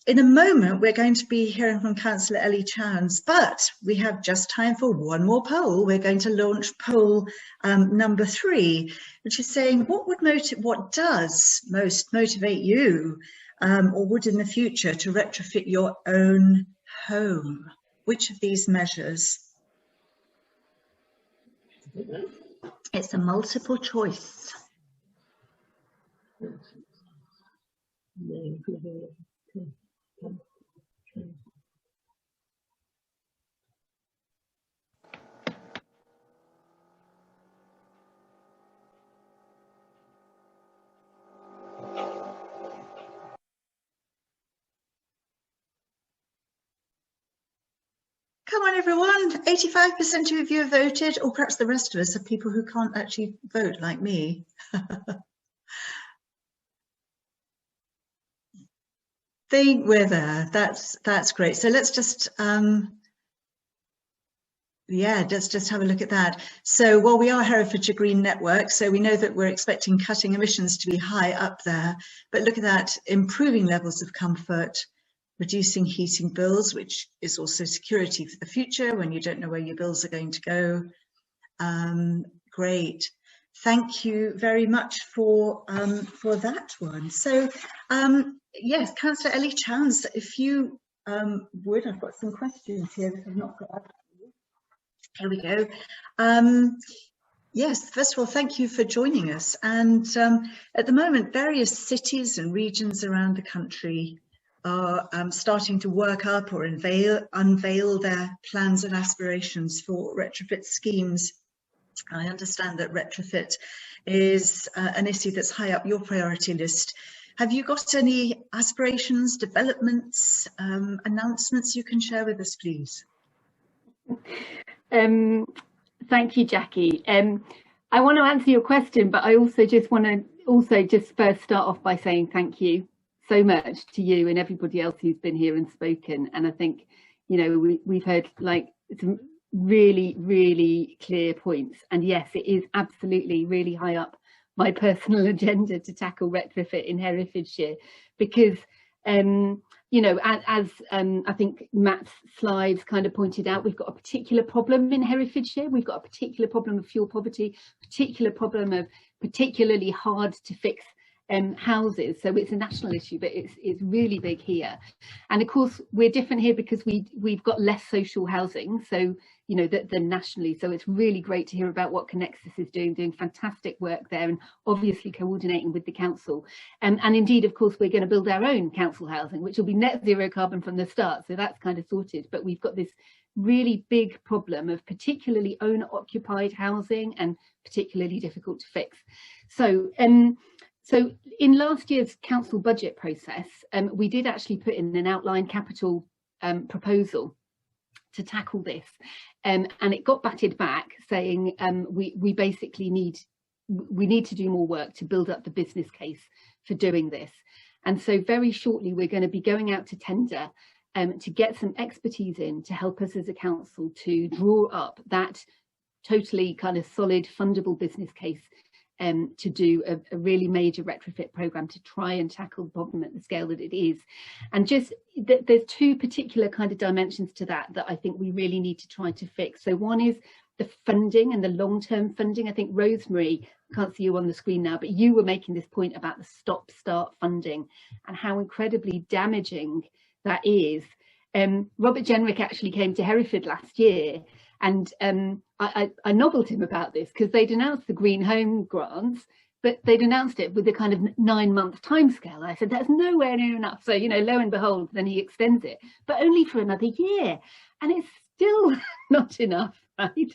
In a moment, we're going to be hearing from Councillor Ellie Chowns, but we have just time for one more poll. We're going to launch poll number 3, which is saying what does most motivate you or would in the future to retrofit your own home? Which of these measures? It's a multiple choice. Come on, everyone. 85% of you have voted, or perhaps the rest of us are people who can't actually vote like me. Think we're there. That's great. So let's just let's just have a look at that. So while we are Herefordshire Green Network, so we know that we're expecting cutting emissions to be high up there, but look at that, improving levels of comfort, reducing heating bills, which is also security for the future when you don't know where your bills are going to go. Great. Thank you very much for that one. So yes, Councillor Ellie Chowns, if you would, I've got some questions here that I've not got. Here we go. Yes, first of all, thank you for joining us. And at the moment, various cities and regions around the country are starting to work up or unveil their plans and aspirations for retrofit schemes. I understand that retrofit is an issue that's high up your priority list. Have you got any aspirations, developments, announcements you can share with us, please? Thank you, Jackie. I want to answer your question, but I also just want to first start off by saying thank you so much to you and everybody else who's been here and spoken. And I think, you know, we've heard like some really, really clear points. And yes, it is absolutely really high up my personal agenda to tackle retrofit in Herefordshire, because you know, as I think Matt's slides kind of pointed out, we've got a particular problem in Herefordshire. We've got a particular problem of fuel poverty, particular problem of particularly hard to fix houses. So it's a national issue, but it's really big here. And of course, we're different here because we've got less social housing, so you know, than nationally. So it's really great to hear about what Connexus is doing fantastic work there, and obviously coordinating with the council. And indeed, of course, we're going to build our own council housing, which will be net zero carbon from the start. So that's kind of sorted. But we've got this really big problem of particularly owner-occupied housing and particularly difficult to fix. So so in last year's council budget process, we did actually put in an outline capital proposal to tackle this, and it got batted back, saying we basically need to do more work to build up the business case for doing this. And so very shortly we're going to be going out to tender to get some expertise in to help us as a council to draw up that totally kind of solid fundable business case to do a really major retrofit program to try and tackle the problem at the scale that it is. And just there's two particular kind of dimensions to that I think we really need to try to fix. So one is the funding and the long-term funding. I think Rosemary, I can't see you on the screen now, but you were making this point about the stop-start funding and how incredibly damaging that is. Robert Jenrick actually came to Hereford last year, and I nobbled him about this because they'd announced the Green Home grants, but they'd announced it with a kind of 9-month timescale. I said, that's nowhere near enough. So, you know, lo and behold, then he extends it, but only for another year. And it's still not enough, right?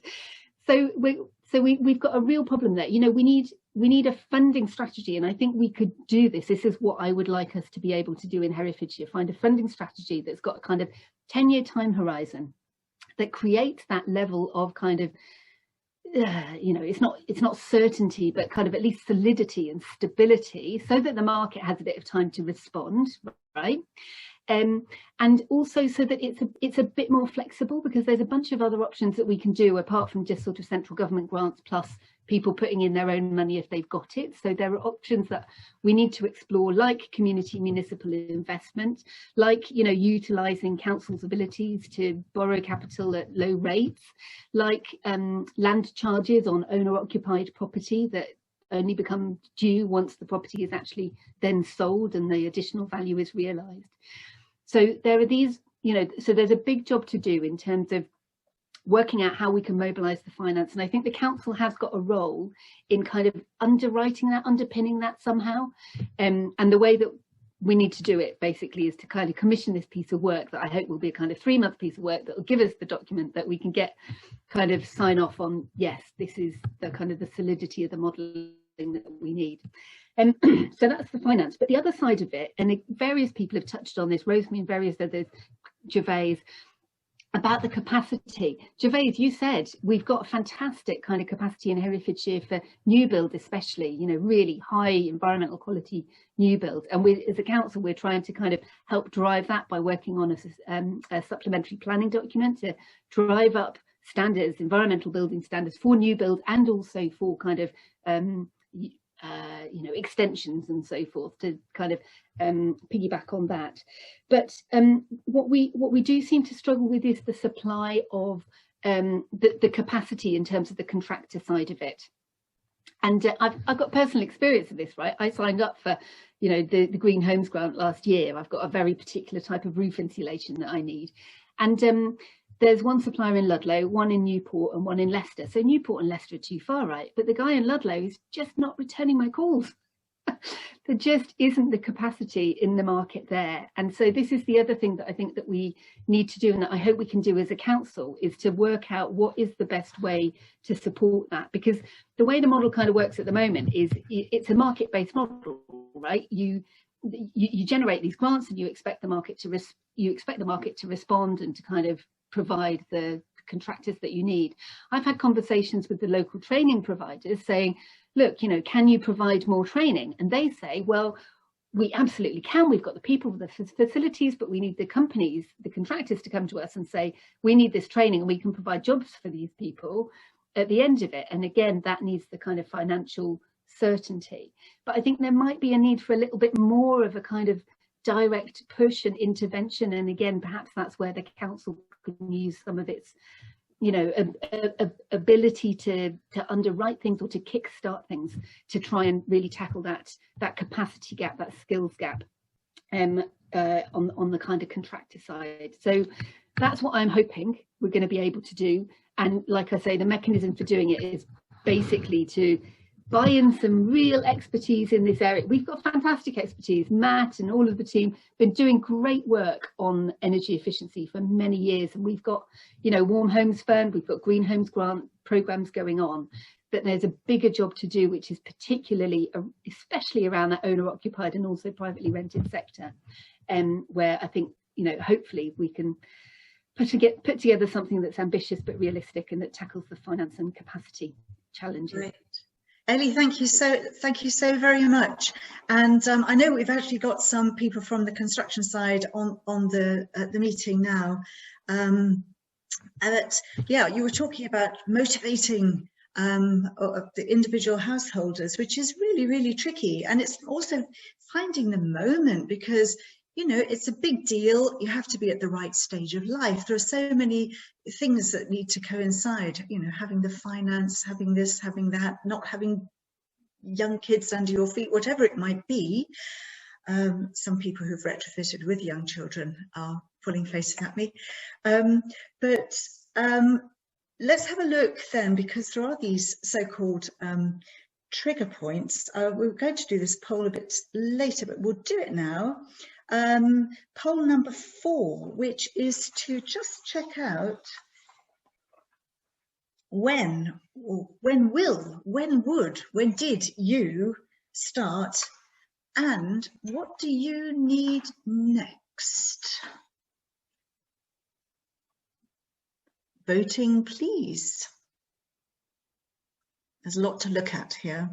So we've got a real problem there. You know, we need a funding strategy, and I think we could do this. This is what I would like us to be able to do in Herefordshire, find a funding strategy that's got a kind of 10-year time horizon that creates that level of kind of, you know, it's not certainty, but kind of at least solidity and stability, so that the market has a bit of time to respond, right? And also so that it's a bit more flexible, because there's a bunch of other options that we can do apart from just sort of central government grants plus people putting in their own money if they've got it. So there are options that we need to explore, like community municipal investment, like, you know, utilising councils' abilities to borrow capital at low rates, like land charges on owner-occupied property that only become due once the property is actually then sold and the additional value is realised. So there are these, you know, so there's a big job to do in terms of working out how we can mobilise the finance. And I think the council has got a role in kind of underwriting that, underpinning that somehow. And the way that we need to do it basically is to kind of commission this piece of work that I hope will be a kind of 3-month piece of work that will give us the document that we can get kind of sign off on. Yes, this is the kind of the solidity of the modelling that we need. And so that's the finance. But the other side of it, and various people have touched on this, Rosemary and various others, Gervase, about the capacity. Gervase, you said we've got a fantastic kind of capacity in Herefordshire for new build, especially, you know, really high environmental quality new build. And we, as a council, we're trying to kind of help drive that by working on a supplementary planning document to drive up standards, environmental building standards for new build, and also for kind of you know, extensions and so forth, to kind of piggyback on that. But what we do seem to struggle with is the supply of the capacity in terms of the contractor side of it. And I've got personal experience of this, right? I signed up for, you know, the Green Homes grant last year. I've got a very particular type of roof insulation that I need, and there's one supplier in Ludlow, one in Newport and one in Leicester. So Newport and Leicester are too far, right? But the guy in Ludlow is just not returning my calls. There just isn't the capacity in the market there. And so this is the other thing that I think that we need to do, and that I hope we can do as a council, is to work out what is the best way to support that. Because the way the model kind of works at the moment is it's a market-based model, right? you generate these grants and you expect the market to respond and to kind of provide the contractors that you need. I've had conversations with the local training providers saying, look, you know, can you provide more training? And they say, well, we absolutely can. We've got the people with the facilities, but we need the companies, the contractors to come to us and say, we need this training and we can provide jobs for these people at the end of it. And again, that needs the kind of financial certainty. But I think there might be a need for a little bit more of a kind of direct push and intervention. And again, perhaps that's where the council can use some of its, you know, ability to underwrite things or to kickstart things to try and really tackle that capacity gap, that skills gap on the kind of contractor side. So that's what I'm hoping we're going to be able to do. And like I say, the mechanism for doing it is basically to buy in some real expertise in this area. We've got fantastic expertise. Matt and all of the team been doing great work on energy efficiency for many years. And we've got, you know, Warm Homes Fund, we've got Green Homes grant programs going on. But there's a bigger job to do, which is particularly, especially around that owner occupied and also privately rented sector, where I think, you know, hopefully we can put together something that's ambitious but realistic and that tackles the finance and capacity challenges. Great. Ellie, thank you so very much. And I know we've actually got some people from the construction side on the meeting now. But yeah, you were talking about motivating the individual householders, which is really, really tricky. And it's also finding the moment, because you know, it's a big deal. You have to be at the right stage of life. There are so many things that need to coincide, you know, having the finance, having this, having that, not having young kids under your feet, whatever it might be. Some people who've retrofitted with young children are pulling faces at me. Let's have a look then, because there are these so-called trigger points. We're going to do this poll a bit later, but we'll do it now. Poll number 4, which is to just check out when did you start, and what do you need next? Voting, please. There's a lot to look at here.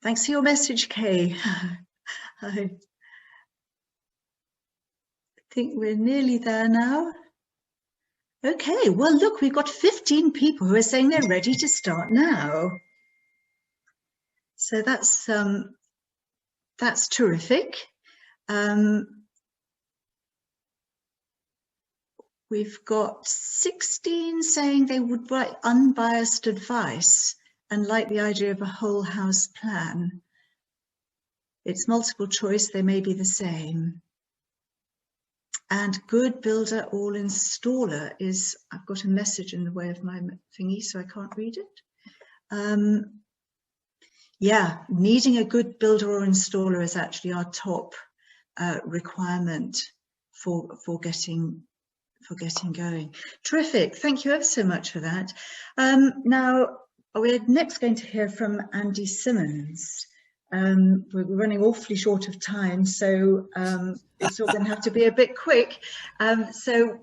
Thanks for your message, Kaye. I think we're nearly there now. Okay, well, look, we've got 15 people who are saying they're ready to start now. So that's terrific. We've got 16 saying they would like unbiased advice and like the idea of a whole house plan. It's multiple choice, they may be the same. And good builder or installer is, I've got a message in the way of my thingy, so I can't read it. Yeah, needing a good builder or installer is actually our top requirement for getting going. Terrific, thank you ever so much for that. Now, we're next going to hear from Andy Simmons. We're running awfully short of time, so it's all going to have to be a bit quick. So,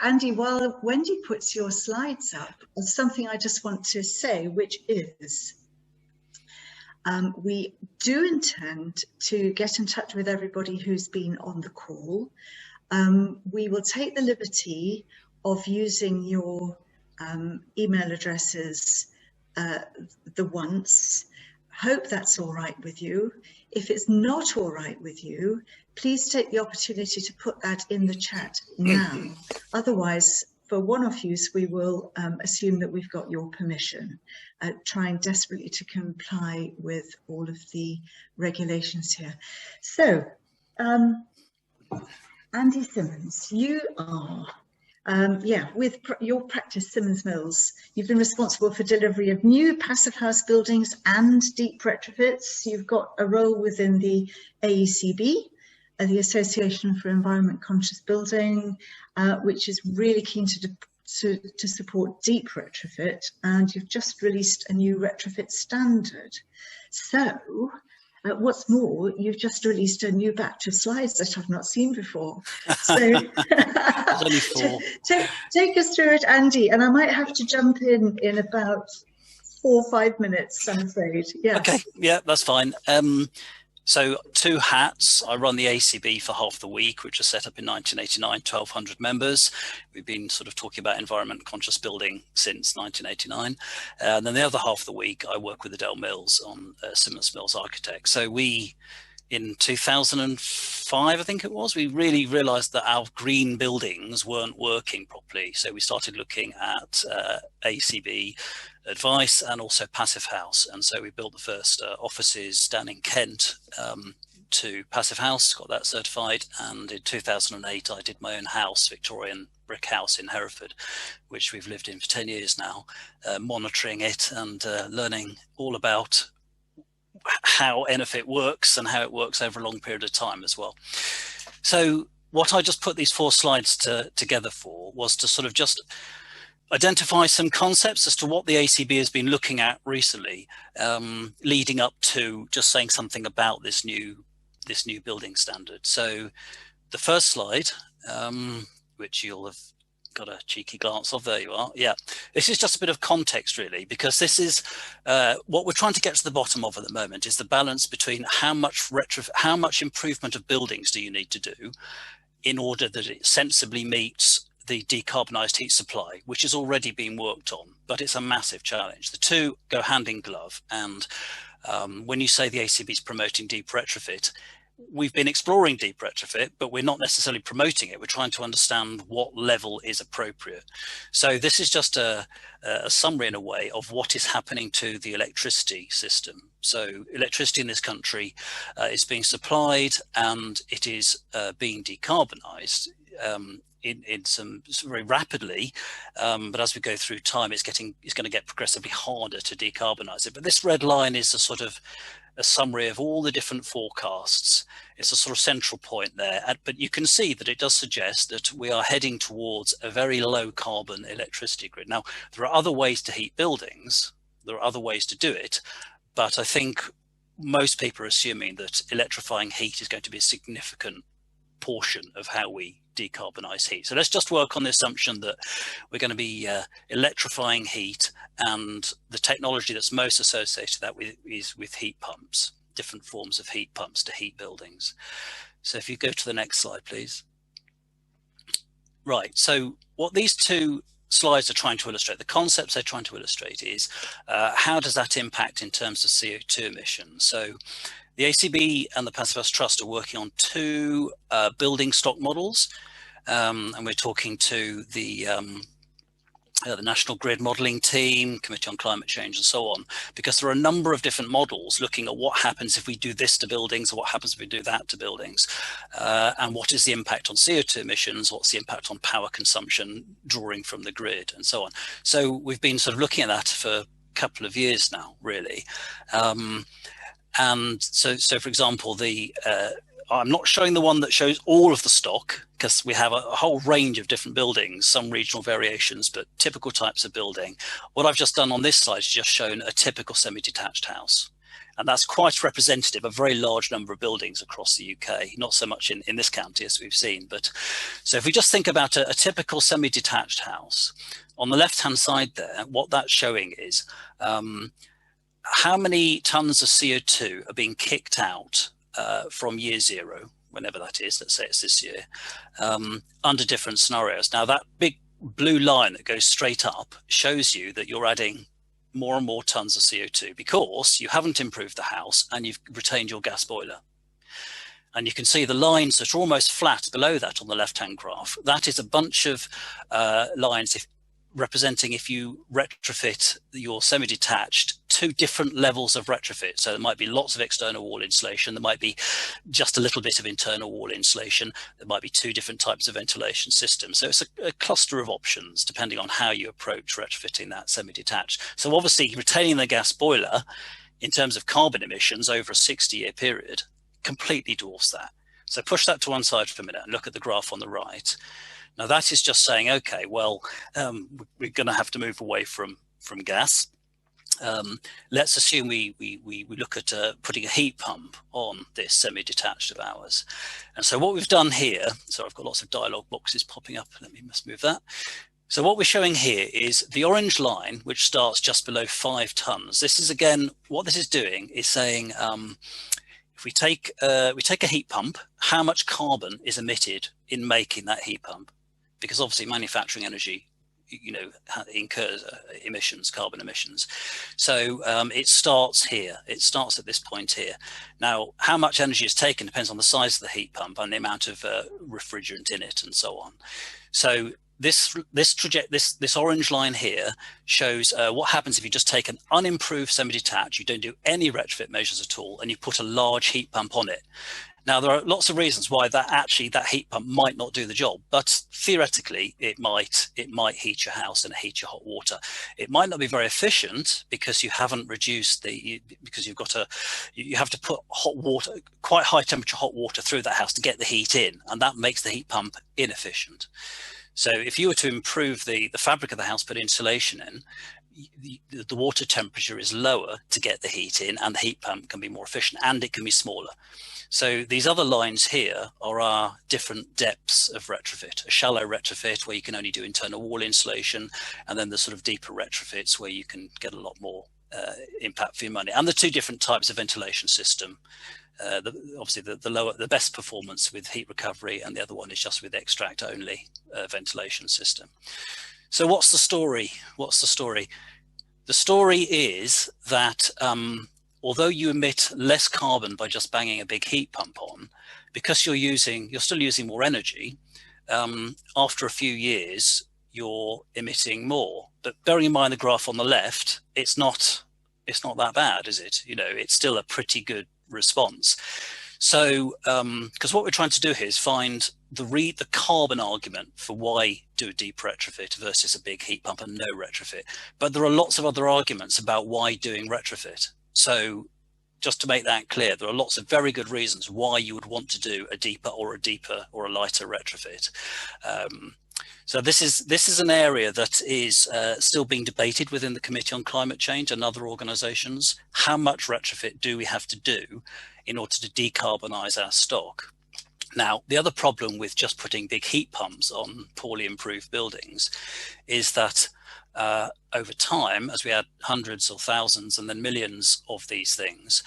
Andy, while Wendy puts your slides up, there's something I just want to say, which is we do intend to get in touch with everybody who's been on the call. We will take the liberty of using your email addresses the once. Hope that's all right with you. If it's not all right with you, please take the opportunity to put that in the chat now. Otherwise, for one-off use, we will assume that we've got your permission, trying desperately to comply with all of the regulations here. So, Andy Simmons, you are, with your practice, Simmons Mills, you've been responsible for delivery of new passive house buildings and deep retrofits. You've got a role within the AECB, the Association for Environment Conscious Building, which is really keen to support deep retrofit, and you've just released a new retrofit standard. So, what's more, you've just released a new batch of slides that I've not seen before. So, only 4. take us through it, Andy, and I might have to jump in about 4 or 5 minutes, I'm afraid. Yeah. Okay, yeah, that's fine. So 2 hats. I run the ACB for half the week, which was set up in 1989, 1,200 members. We've been sort of talking about environment conscious building since 1989. And then the other half of the week, I work with Adele Mills on Simmons Mills Architects. So we, in 2005, I think it was, we really realized that our green buildings weren't working properly. So we started looking at ACB advice and also passive house, and so we built the first offices down in Kent to passive house, got that certified, and in 2008 I did my own house, Victorian brick house in Hereford, which we've lived in for 10 years now, monitoring it and learning all about how Enefit works and how it works over a long period of time as well. So what I just put these 4 slides together for was to sort of just identify some concepts as to what the ACB has been looking at recently, leading up to just saying something about this new building standard. So the first slide, which you'll have got a cheeky glance of, there you are. Yeah, this is just a bit of context really, because this is what we're trying to get to the bottom of at the moment is the balance between how much improvement of buildings do you need to do in order that it sensibly meets the decarbonised heat supply, which is already being worked on, but it's a massive challenge. The 2 go hand in glove. And when you say the ACB is promoting deep retrofit, we've been exploring deep retrofit, but we're not necessarily promoting it. We're trying to understand what level is appropriate. So this is just a summary in a way of what is happening to the electricity system. So electricity in this country is being supplied and it is being decarbonised. In some very rapidly, but as we go through time, it's going to get progressively harder to decarbonize it. But this red line is a sort of a summary of all the different forecasts. It's a sort of central point there, but you can see that it does suggest that we are heading towards a very low carbon electricity grid. Now, there are other ways to heat buildings, there are other ways to do it, but I think most people are assuming that electrifying heat is going to be a significant portion of how we decarbonize heat. So let's just work on the assumption that we're going to be electrifying heat, and the technology that's most associated that with is with heat pumps, different forms of heat pumps to heat buildings. So if you go to the next slide, please. Right, so what these 2 slides are trying to illustrate, the concepts they're trying to illustrate is how does that impact in terms of CO2 emissions. So the ACB and the Passive House Trust are working on 2 building stock models, and we're talking to the National Grid Modelling Team, Committee on Climate Change and so on, because there are a number of different models looking at what happens if we do this to buildings, or what happens if we do that to buildings, and what is the impact on CO2 emissions, what's the impact on power consumption drawing from the grid and so on. So we've been sort of looking at that for a couple of years now, really. And so for example, I'm not showing the one that shows all of the stock, because we have a whole range of different buildings, some regional variations, but typical types of building. What I've just done on this slide is just shown a typical semi-detached house. And that's quite representative of a very large number of buildings across the UK, not so much in this county as we've seen. But so if we just think about a typical semi-detached house, on the left-hand side there, what that's showing is how many tons of CO2 are being kicked out from year 0, whenever that is, let's say it's this year, under different scenarios. Now that big blue line that goes straight up shows you that you're adding more and more tons of CO2 because you haven't improved the house and you've retained your gas boiler. And you can see the lines that are almost flat below that on the left-hand graph. That is a bunch of lines representing if you retrofit your semi-detached to different levels of retrofit. So there might be lots of external wall insulation, there might be just a little bit of internal wall insulation, there might be 2 different types of ventilation systems. So it's a cluster of options depending on how you approach retrofitting that semi-detached. So obviously retaining the gas boiler in terms of carbon emissions over a 60-year period completely dwarfs that. So push that to one side for a minute and look at the graph on the right. Now that is just saying, okay, well, we're going to have to move away from gas. Let's assume we look at putting a heat pump on this semi-detached of ours. And so what we've done here, so I've got lots of dialog boxes popping up. Let me just move that. So what we're showing here is the orange line, which starts just below 5 tons. This is, again, what this is doing is saying, if we take a heat pump, how much carbon is emitted in making that heat pump? Because obviously manufacturing energy, you know, incurs emissions, carbon emissions. So it starts here. It starts at this point here. Now, how much energy is taken depends on the size of the heat pump and the amount of refrigerant in it and so on. So this orange line here shows what happens if you just take an unimproved semi-detached, you don't do any retrofit measures at all, and you put a large heat pump on it. Now, there are lots of reasons why that heat pump might not do the job, but theoretically it might heat your house and heat your hot water. It might not be very efficient because you haven't reduced because you have to put hot water, quite high temperature hot water through that house to get the heat in, and that makes the heat pump inefficient. So if you were to improve the fabric of the house, put insulation in, the water temperature is lower to get the heat in, and the heat pump can be more efficient, and it can be smaller. So these other lines here are our different depths of retrofit. A shallow retrofit where you can only do internal wall insulation, and then the sort of deeper retrofits where you can get a lot more impact for your money. And the 2 different types of ventilation system. Obviously the best performance with heat recovery, and the other one is just with extract only ventilation system. So what's the story? What's the story? The story is that although you emit less carbon by just banging a big heat pump on, because you're still using more energy, after a few years, you're emitting more. But bearing in mind the graph on the left, it's not that bad, is it? You know, it's still a pretty good response. So, because what we're trying to do here is find the carbon argument for why do a deep retrofit versus a big heat pump and no retrofit. But there are lots of other arguments about why doing retrofit. So just to make that clear, there are lots of very good reasons why you would want to do a deeper or a lighter retrofit. So this is an area that is still being debated within the Committee on Climate Change and other organisations. How much retrofit do we have to do in order to decarbonise our stock? Now, the other problem with just putting big heat pumps on poorly improved buildings is that over time, as we add hundreds or thousands and then millions of these things,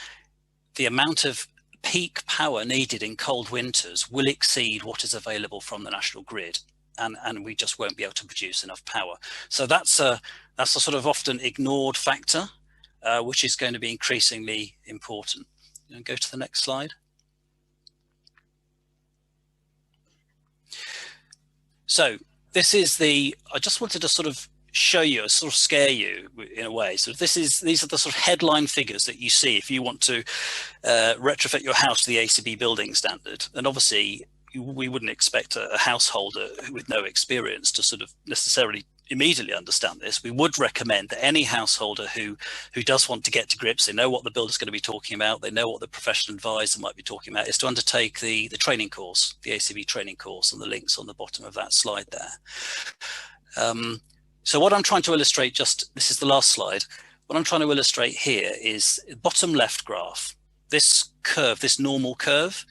the amount of peak power needed in cold winters will exceed what is available from the national grid, and we just won't be able to produce enough power. So that's a sort of often ignored factor, which is going to be increasingly important. You know, go to the next slide. So this is I just wanted to sort of show you, sort of scare you in a way. So these are the sort of headline figures that you see if you want to retrofit your house to the ACB building standard. And obviously we wouldn't expect a householder with no experience to sort of necessarily immediately understand this. We would recommend that any householder who does want to get to grips, they know what the builder's going to be talking about, they know what the professional advisor might be talking about, is to undertake the training course, the ACB training course, and the links on the bottom of that slide there. So what I'm trying to illustrate, this is the last slide, what I'm trying to illustrate here is the bottom left graph, this curve, this normal curve.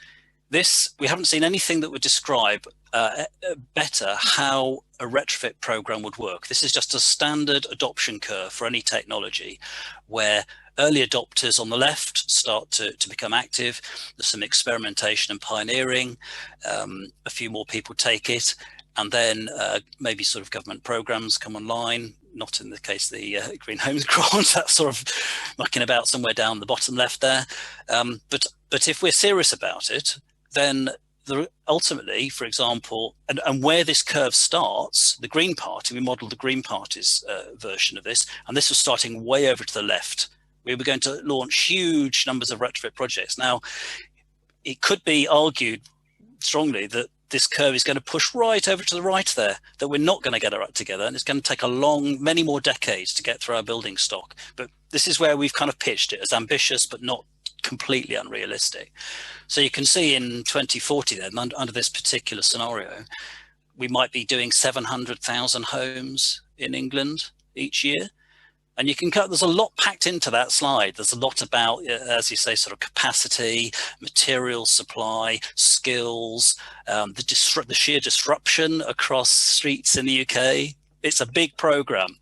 We haven't seen anything that would describe better how a retrofit program would work. This is just a standard adoption curve for any technology where early adopters on the left start to become active. There's some experimentation and pioneering. A few more people take it, and then maybe sort of government programs come online. Not in the case of the Green Homes Grant, that's sort of mucking about somewhere down the bottom left there. But if we're serious about it, then ultimately, for example, and where this curve starts, the Green Party, we modelled the Green Party's version of this, and this was starting way over to the left. We were going to launch huge numbers of retrofit projects. Now, it could be argued strongly that this curve is going to push right over to the right there, that we're not going to get our act together, and it's going to take many more decades to get through our building stock. But this is where we've kind of pitched it as ambitious, but not completely unrealistic. So you can see in 2040 then, under this particular scenario, we might be doing 700,000 homes in England each year. And you can there's a lot packed into that slide. There's a lot about, as you say, sort of capacity, material supply, skills, the sheer disruption across streets in the UK. It's a big program.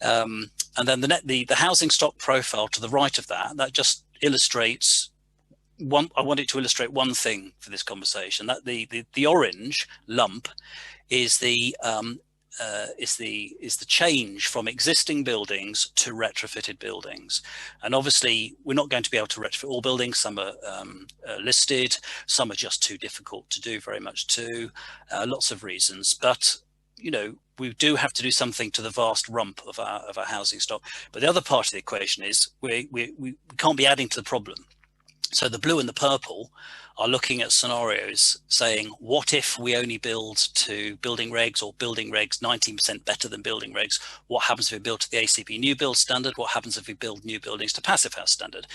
And then the housing stock profile to the right of that just illustrates I want it to illustrate one thing for this conversation, that the orange lump is the change from existing buildings to retrofitted buildings. And obviously we're not going to be able to retrofit all buildings. Some are listed, some are just too difficult to do very much too, lots of reasons. But you know, we do have to do something to the vast rump of our housing stock. But the other part of the equation is we can't be adding to the problem. So the blue and the purple are looking at scenarios saying, what if we only build to building regs, or building regs 19% better than building regs? What happens if we build to the ACB new build standard? What happens if we build new buildings to passive house standard?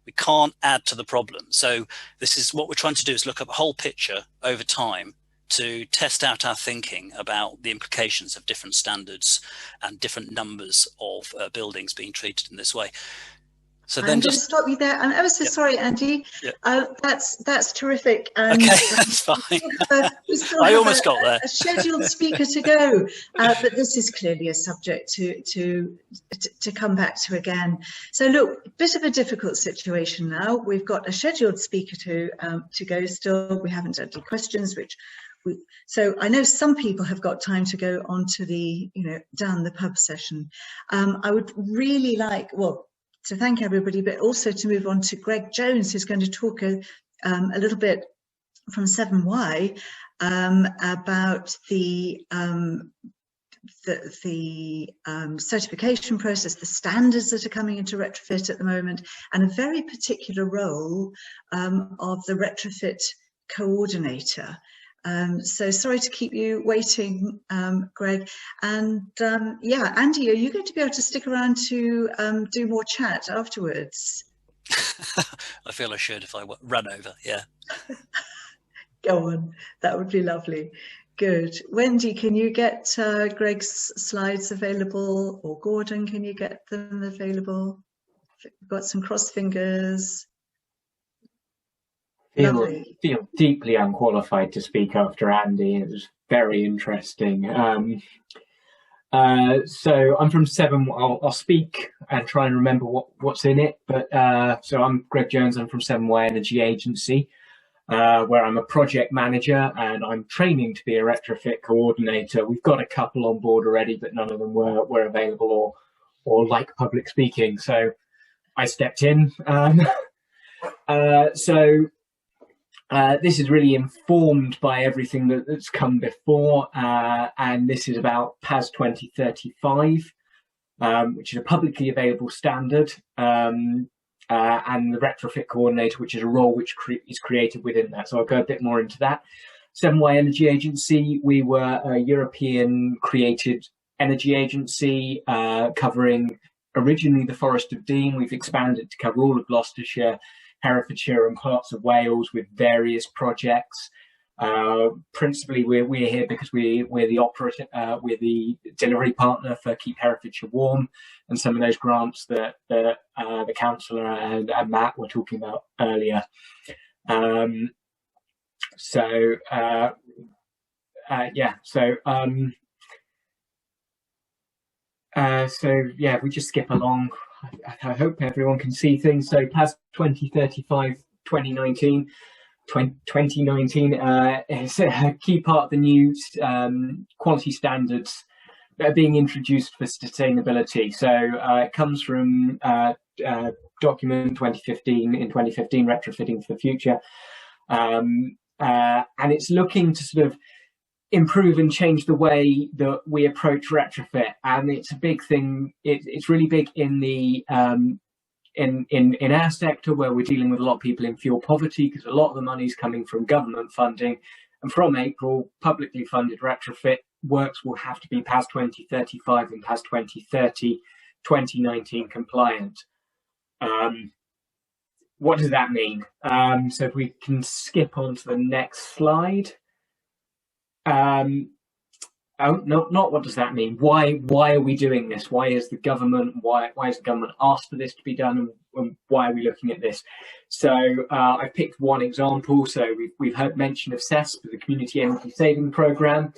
We can't add to the problem. So this is what we're trying to do, is look at the whole picture over time to test out our thinking about the implications of different standards and different numbers of buildings being treated in this way. So then I'm going to stop you there. I'm ever so sorry, Andy. That's terrific. And, okay, that's fine. I almost got there. A scheduled speaker to go, but this is clearly a subject to come back to again. So look, bit of a difficult situation now. We've got a scheduled speaker to go still. We haven't had any questions, so I know some people have got time to go on to the, down the pub session. I would really like, to thank everybody, but also to move on to Greg Jones, who's going to talk a little bit from 7Y about the certification process, the standards that are coming into retrofit at the moment, and a very particular role of the retrofit coordinator. So sorry to keep you waiting, Greg. And yeah, Andy, are you going to be able to stick around to do more chat afterwards? I feel I should if I run over, yeah. Go on, that would be lovely. Good. Wendy, can you get Greg's slides available? Or Gordon, can you get them available? We've got some cross fingers. Feel deeply unqualified to speak after Andy. It was very interesting. So I'm from Severn. I'll speak and try and remember what's in it. But so I'm Greg Jones. I'm from Severn Energy Agency, where I'm a project manager and I'm training to be a retrofit coordinator. We've got a couple on board already, but none of them were available or like public speaking. So I stepped in. This is really informed by everything that's come before, and this is about PAS 2035, which is a publicly available standard, and the retrofit coordinator, which is a role which is created within that. So I'll go a bit more into that. 7Y Energy Agency, we were a European created energy agency covering originally the Forest of Dean. We've expanded to cover all of Gloucestershire, Herefordshire and parts of Wales with various projects. Principally, we're here because we're the delivery partner for Keep Herefordshire Warm and some of those grants that the councillor and Matt were talking about earlier. So yeah, we just skip along. I hope everyone can see things. So PAS 2035 2019 is a key part of the new quality standards that are being introduced for sustainability. So it comes from document 2015, Retrofitting for the Future. and it's looking to sort of improve and change the way that we approach retrofit. And it's a big thing. It's really big in the in our sector, where we're dealing with a lot of people in fuel poverty, because a lot of the money is coming from government funding. And from April, publicly funded retrofit works will have to be PAS 2035 and PAS 2030 2019 compliant. What does that mean? So if we can skip on to the next slide. Oh, no, not what does that mean? Why are we doing this? Why is the government has the government asked for this to be done, and why are we looking at this? So I've picked one example. So we've heard mention of CES for the Community Energy Saving Programme.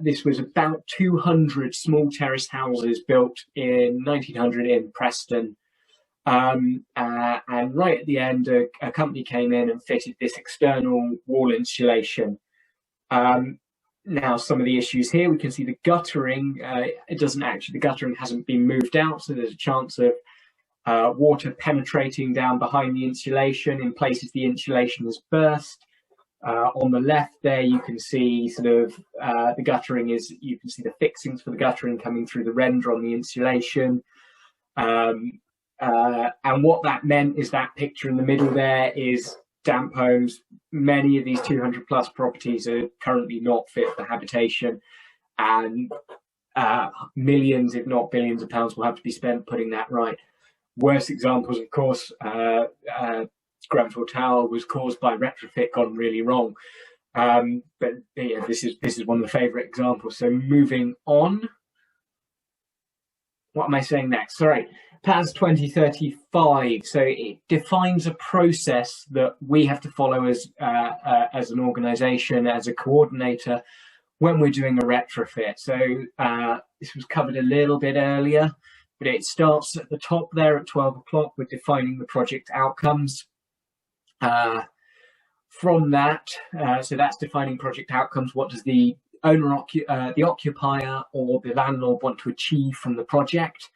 This was about 200 small terrace houses built in 1900 in Preston. And right at the end, a company came in and fitted this external wall insulation. Now, some of the issues here, we can see the guttering. The guttering hasn't been moved out, so there's a chance of water penetrating down behind the insulation. In places, the insulation has burst. On the left there, you can see sort of the guttering you can see the fixings for the guttering coming through the render on the insulation. And what that meant is that picture in the middle there is damp homes. Many of these 200 plus properties are currently not fit for habitation, and millions, if not billions of pounds will have to be spent putting that right. Worst examples, of course, Grenfell Tower was caused by retrofit gone really wrong. But yeah, this is one of the favourite examples. So moving on. What am I saying next? Sorry. PAS 2035. So it defines a process that we have to follow as an organisation, as a coordinator, when we're doing a retrofit. So this was covered a little bit earlier, but it starts at the top there at 12 o'clock with defining the project outcomes. From that, so that's defining project outcomes. What does the owner, the occupier or the landlord want to achieve from the project?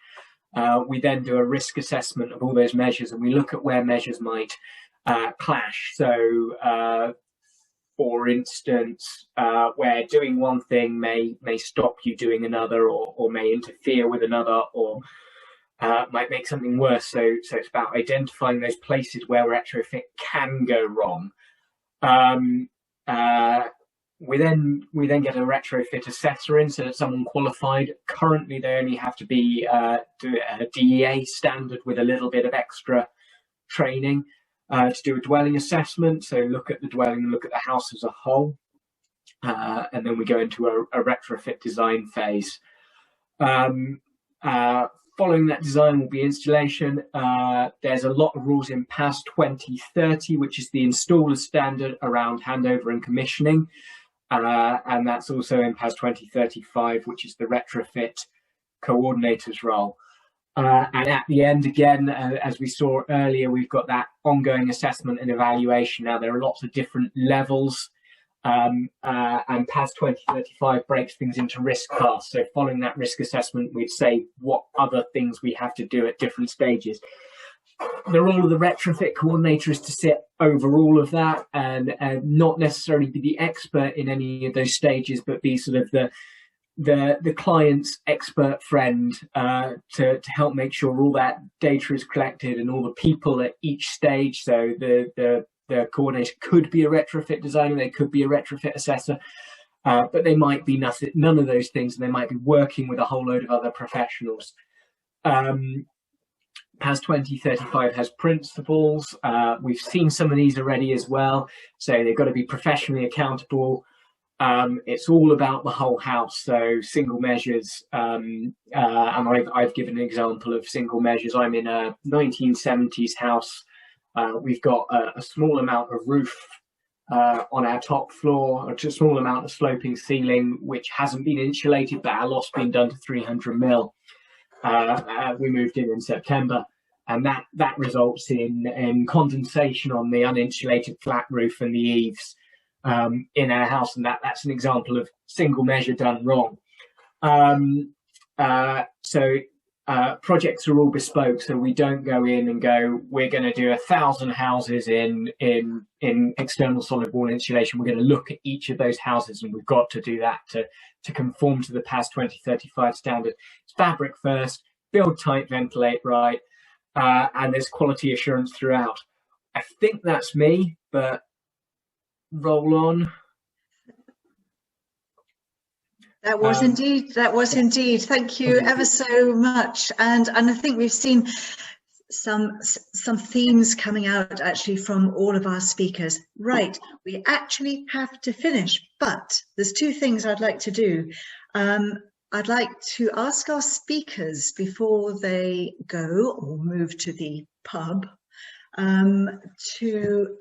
We then do a risk assessment of all those measures, and we look at where measures might clash. So, for instance, where doing one thing may stop you doing another, or may interfere with another, or might make something worse. So it's about identifying those places where retrofit can go wrong. We then get a retrofit assessor in, so that someone qualified. Currently, they only have to be do a DEA standard with a little bit of extra training to do a dwelling assessment. So look at the dwelling and look at the house as a whole, and then we go into a retrofit design phase. Following that design will be installation. There's a lot of rules in PAS 2030, which is the installer standard around handover and commissioning. And that's also in PAS 2035, which is the retrofit coordinator's role. And at the end, again, as we saw earlier, we've got that ongoing assessment and evaluation. Now, there are lots of different levels, and PAS 2035 breaks things into risk class. So following that risk assessment, we'd say what other things we have to do at different stages. The role of the retrofit coordinator is to sit over all of that and not necessarily be the expert in any of those stages, but be sort of the client's expert friend to help make sure all that data is collected and all the people at each stage. So the coordinator could be a retrofit designer, they could be a retrofit assessor, but they might be none of those things, and they might be working with a whole load of other professionals. PAS 2035 has principles. We've seen some of these already as well. So they've got to be professionally accountable. It's all about the whole house. So single measures, and I've given an example of single measures. I'm in a 1970s house. We've got a small amount of roof on our top floor, a small amount of sloping ceiling, which hasn't been insulated, but our loft's been done to 300 mil. We moved in September, and that results in condensation on the uninsulated flat roof and the eaves in our house, and that's an example of single measure done wrong. So projects are all bespoke, so we don't go in and go, we're going to do 1,000 houses in external solid wall insulation. We're going to look at each of those houses, and we've got to do that to conform to the PAS 2035 standard. It's fabric first, build tight, ventilate right, and there's quality assurance throughout. I think that's me, but roll on. That was indeed. That was indeed. Thank you ever so much. And I think we've seen some themes coming out actually from all of our speakers. Right, we actually have to finish, but there's two things I'd like to do. I'd like to ask our speakers before they go or move to the pub to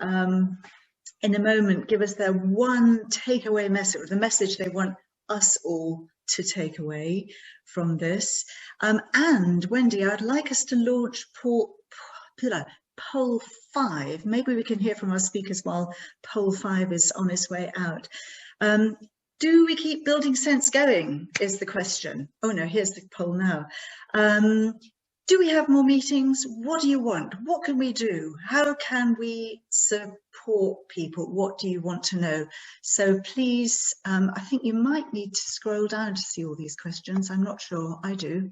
in a moment give us their one takeaway message, or the message they want us all to take away from this. And Wendy, I'd like us to launch poll 5. Maybe we can hear from our speakers while poll 5 is on its way out. Do we keep building sense going is the question. Oh no, here's the poll now. Do we have more meetings? What do you want? What can we do? How can we support people? What do you want to know? So please, I think you might need to scroll down to see all these questions. I'm not sure, I do.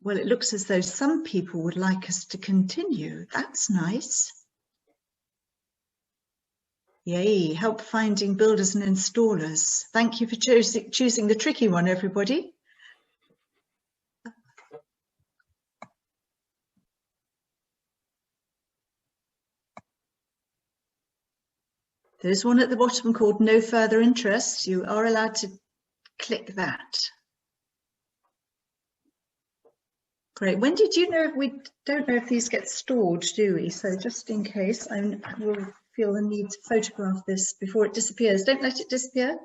Well, it looks as though some people would like us to continue. That's nice. Yay, help finding builders and installers. Thank you for choosing the tricky one, everybody. There's one at the bottom called no further interest. You are allowed to click that. Great. When did you know? We don't know if these get stored, do we? So just in case, I will feel the need to photograph this before it disappears. Don't let it disappear.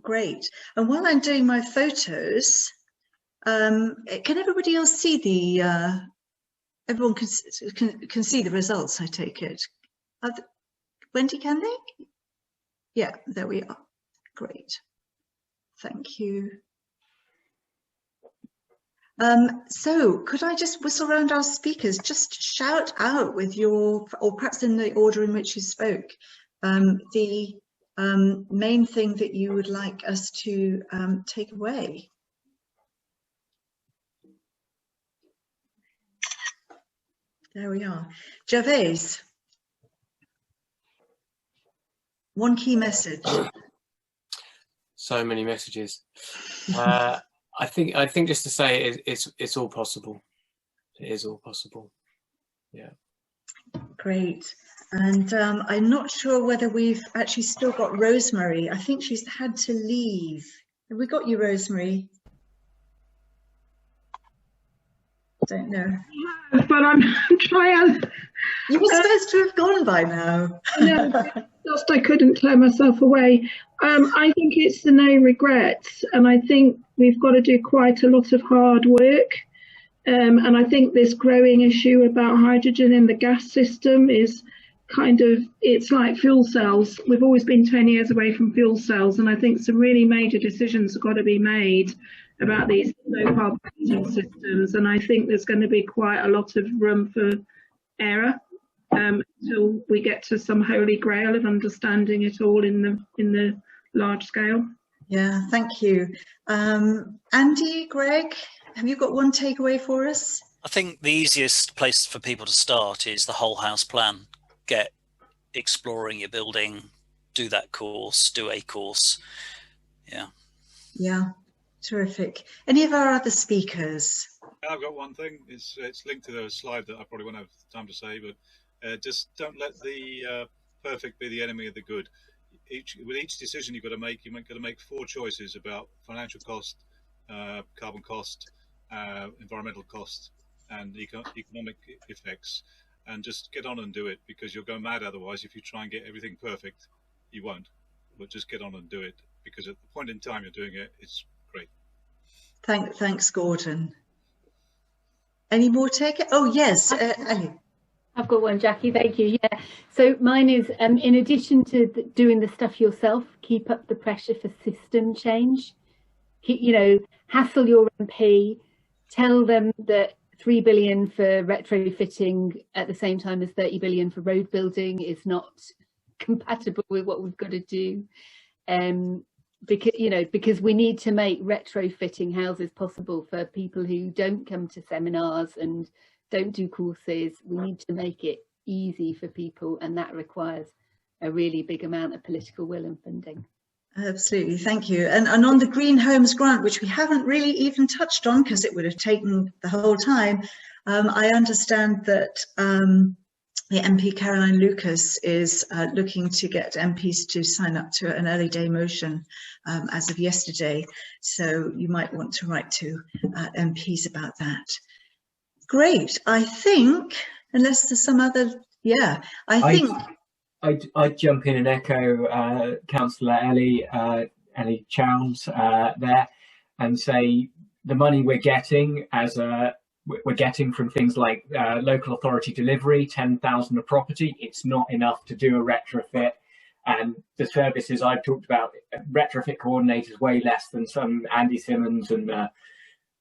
Great. And while I'm doing my photos, can everybody else see the? Everyone can see the results, I take it. Wendy, can they? Yeah, there we are. Great. Thank you. So could I just whistle around our speakers, just shout out with your, or perhaps in the order in which you spoke, the main thing that you would like us to take away. There we are. Gervase, one key message. So many messages. I think just to say it's all possible. It is all possible. Yeah. Great. And I'm not sure whether we've actually still got Rosemary. I think she's had to leave. Have we got you, Rosemary? Don't know. But I'm trying. You were supposed to have gone by now. No, just I couldn't tear myself away. I think it's the no regrets, and I think we've got to do quite a lot of hard work. And I think this growing issue about hydrogen in the gas system is kind of, it's like fuel cells. We've always been 10 years away from fuel cells, and I think some really major decisions have got to be made about these low carbon heating systems. And I think there's going to be quite a lot of room for error until we get to some holy grail of understanding it all in the large scale. Yeah, thank you. Andy, Greg, have you got one takeaway for us? I think the easiest place for people to start is the whole house plan. Get exploring your building, do that course, do a course. Yeah. Yeah, terrific. Any of our other speakers? I've got one thing. It's linked to the slide that I probably won't have time to say, but just don't let the perfect be the enemy of the good. With each decision you've got to make, you've got to make 4 choices about financial cost, carbon cost, environmental cost, and economic effects. And just get on and do it, because you'll go mad otherwise. If you try and get everything perfect, you won't. But just get on and do it, because at the point in time you're doing it, it's great. Thanks, Gordon. Any more take it? Oh yes, Ellie. I've got one, Jackie, thank you. Yeah, so mine is, in addition to doing the stuff yourself, keep up the pressure for system change. Hassle your MP, tell them that 3 billion for retrofitting at the same time as 30 billion for road building is not compatible with what we've got to do. Because we need to make retrofitting houses possible for people who don't come to seminars and don't do courses. We need to make it easy for people, and that requires a really big amount of political will and funding. Absolutely, thank you. And on the Green Homes grant, which we haven't really even touched on because it would have taken the whole time, I understand that the MP Caroline Lucas is looking to get MPs to sign up to an early day motion as of yesterday. So you might want to write to MPs about that. Great. I think, unless there's some other, I'd jump in and echo Councillor Ellie Chowns there, and say the money we're getting we're getting from things like local authority delivery, 10,000 a property. It's not enough to do a retrofit, and the services I've talked about, retrofit coordinators way less than some Andy Simmons and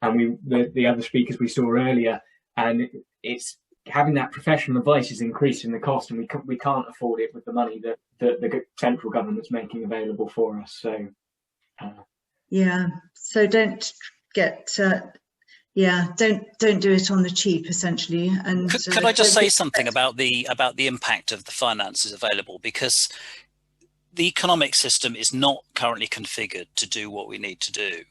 the other speakers we saw earlier, and it's having that professional advice is increasing the cost, and we can't afford it with the money that the central government's making available for us. So so don't get don't do it on the cheap, essentially. And could I just say something about the impact of the finances available, because the economic system is not currently configured to do what we need to do,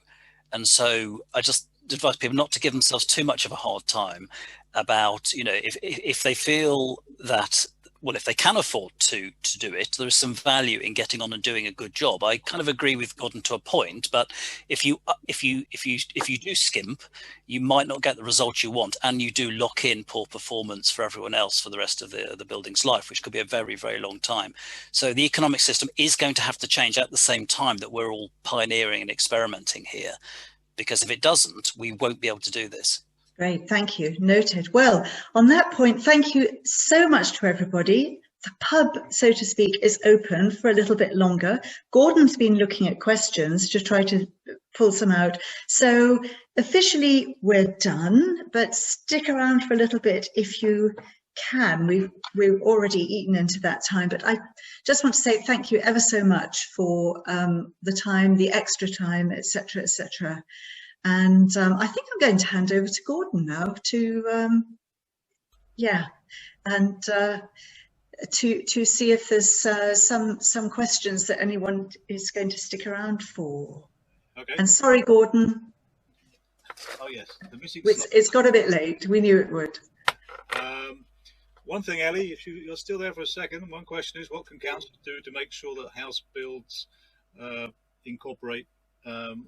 and so I just advise people not to give themselves too much of a hard time about, if they feel that, well, if they can afford to do it, there is some value in getting on and doing a good job. I kind of agree with Gordon to a point, but if you do skimp, you might not get the results you want, and you do lock in poor performance for everyone else for the rest of the building's life, which could be a very, very long time. So the economic system is going to have to change at the same time that we're all pioneering and experimenting here, because if it doesn't, we won't be able to do this. Great, thank you. Noted. Well, on that point, thank you so much to everybody. The pub, so to speak, is open for a little bit longer. Gordon's been looking at questions to try to pull some out. So officially we're done, but stick around for a little bit if you can. We've already eaten into that time, but I just want to say thank you ever so much for the time, the extra time, etc., etc. And I think I'm going to hand over to Gordon now to to see if there's some questions that anyone is going to stick around for. Okay. And sorry, Gordon. Oh yes, the missing. It's got a bit late. We knew it would. One thing, Ellie, if you're still there for a second, one question is, what can council do to make sure that house builds incorporate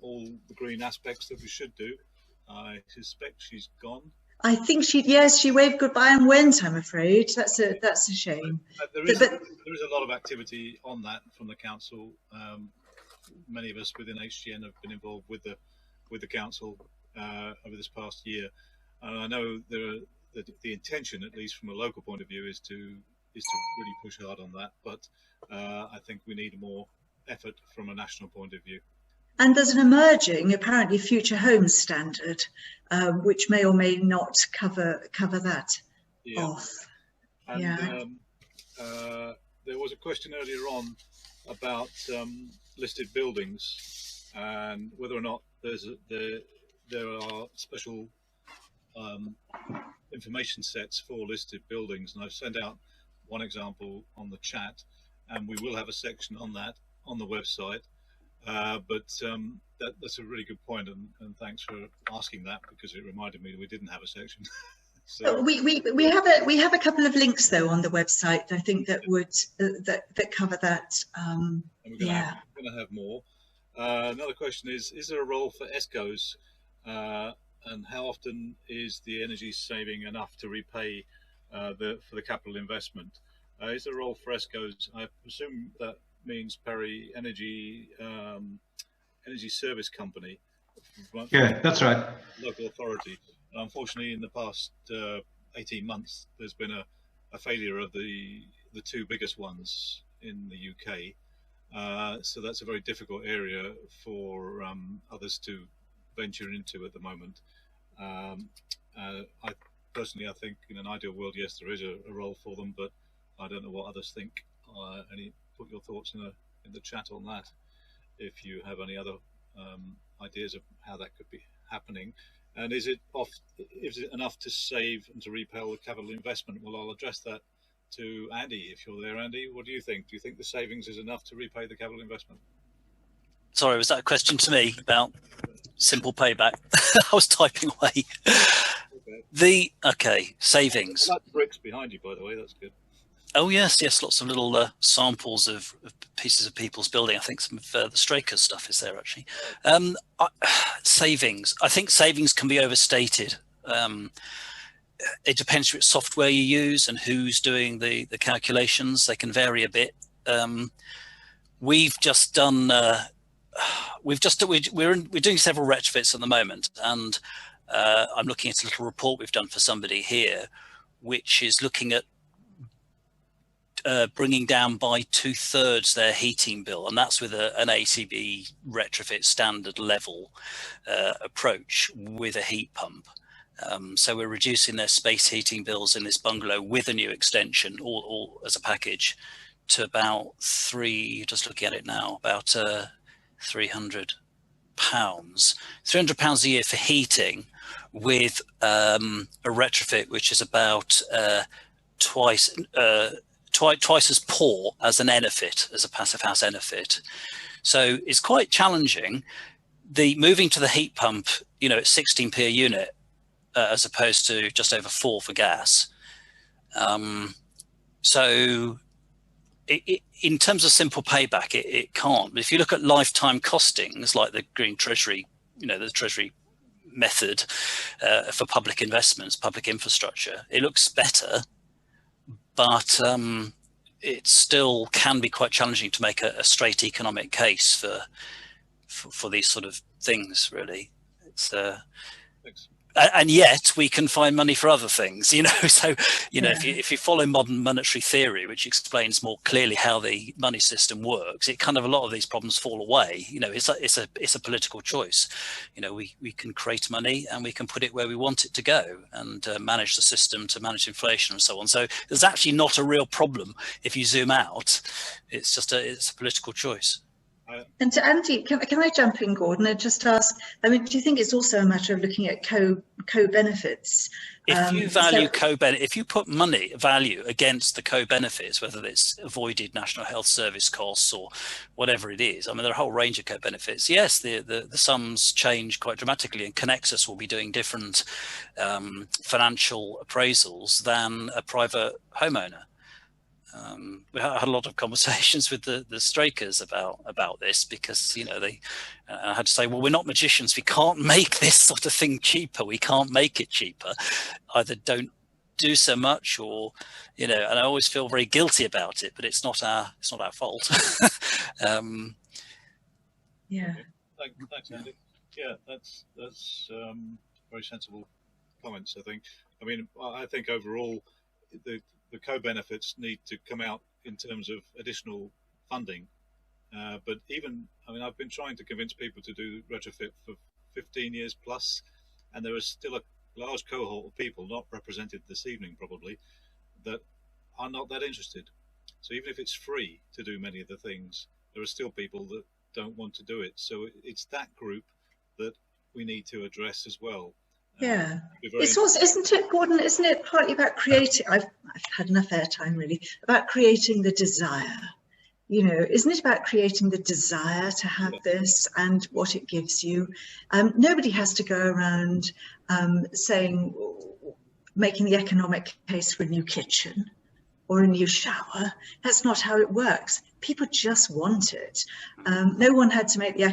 all the green aspects that we should do? I suspect she's gone. I think she waved goodbye and went, I'm afraid. That's a shame. There is a lot of activity on that from the council. Many of us within HGN have been involved with the council over this past year, and I know the intention, at least from a local point of view, is to really push hard on that. But I think we need more effort from a national point of view. And there's an emerging, apparently, future homes standard, which may or may not cover that off. And, there was a question earlier on about listed buildings and whether or not there are special information sets for listed buildings. And I've sent out one example on the chat, and we will have a section on that on the website. That's a really good point, and thanks for asking that, because it reminded me that we didn't have a section. So we have a couple of links though on the website, I think, that would that cover that. And we're going to have more. Another question is there a role for ESCOs, and how often is the energy saving enough to repay for the capital investment? Is there a role for ESCOs? I presume that means Perry Energy Service Company. Yeah, that's right. local authority. And unfortunately, in the past 18 months, there's been a failure of the two biggest ones in the UK. So that's a very difficult area for others to venture into at the moment. I personally, I think in an ideal world, yes, there is a role for them, but I don't know what others think. Put your thoughts in the chat on that, if you have any other ideas of how that could be happening. And is it enough to save and to repel the capital investment? Well, I'll address that to Andy, if you're there. Andy, what do you think? Do you think the savings is enough to repay the capital investment? Sorry, was that a question to me about simple payback? I was typing away. Okay, savings. I like the bricks behind you, by the way. That's good. Oh yes, lots of little samples of pieces of people's building. I think some of the Straker stuff is there actually. Savings. I think savings can be overstated. It depends which software you use and who's doing the calculations. They can vary a bit. We've just done. We're doing several retrofits at the moment, and I'm looking at a little report we've done for somebody here, which is looking at bringing down by 2/3 their heating bill, and that's with an ACB retrofit standard level approach with a heat pump. So we're reducing their space heating bills in this bungalow with a new extension, all as a package, to about just looking at it now, about £300. £300 a year for heating, with a retrofit which is about twice as poor as an Enefit, as a passive house Enefit. So it's quite challenging. The moving to the heat pump, at 16p a unit, as opposed to just over 4 for gas. So in terms of simple payback, it can't. But if you look at lifetime costings, like the Green Treasury, the Treasury method for public investments, public infrastructure, it looks better. But it still can be quite challenging to make a straight economic case for these sort of things, really. It's and yet we can find money for other things, So, if you follow modern monetary theory, which explains more clearly how the money system works, it kind of a lot of these problems fall away. It's a political choice. We can create money and we can put it where we want it to go, and manage the system to manage inflation and so on. So there's actually not a real problem if you zoom out. It's just it's a political choice. And to Andy, can I jump in, Gordon, and just ask, do you think it's also a matter of looking at co-benefits? If you value if you put money value against the co-benefits, whether it's avoided National Health Service costs or whatever it is, there are a whole range of co-benefits. Yes, the sums change quite dramatically, and Connexus will be doing different financial appraisals than a private homeowner. We had a lot of conversations with the Strakers about this, because I had to say, well, we're not magicians, we can't make this sort of thing cheaper, we can't make it cheaper. Either don't do so much, or and I always feel very guilty about it, but it's not our fault. Yeah. Thanks, Andy. Yeah, that's very sensible comments, I think. I think overall the co-benefits need to come out in terms of additional funding. But even, I've been trying to convince people to do retrofit for 15 years plus, and there is still a large cohort of people, not represented this evening probably, that are not that interested. So even if it's free to do many of the things, there are still people that don't want to do it. So it's that group that we need to address as well. Yeah, it's also, isn't it, Gordon? Isn't it partly about creating? I've had enough airtime, really, about creating the desire. Isn't it about creating the desire to have this and what it gives you? Nobody has to go around making the economic case for a new kitchen or a new shower. That's not how it works. People just want it. No one had to make the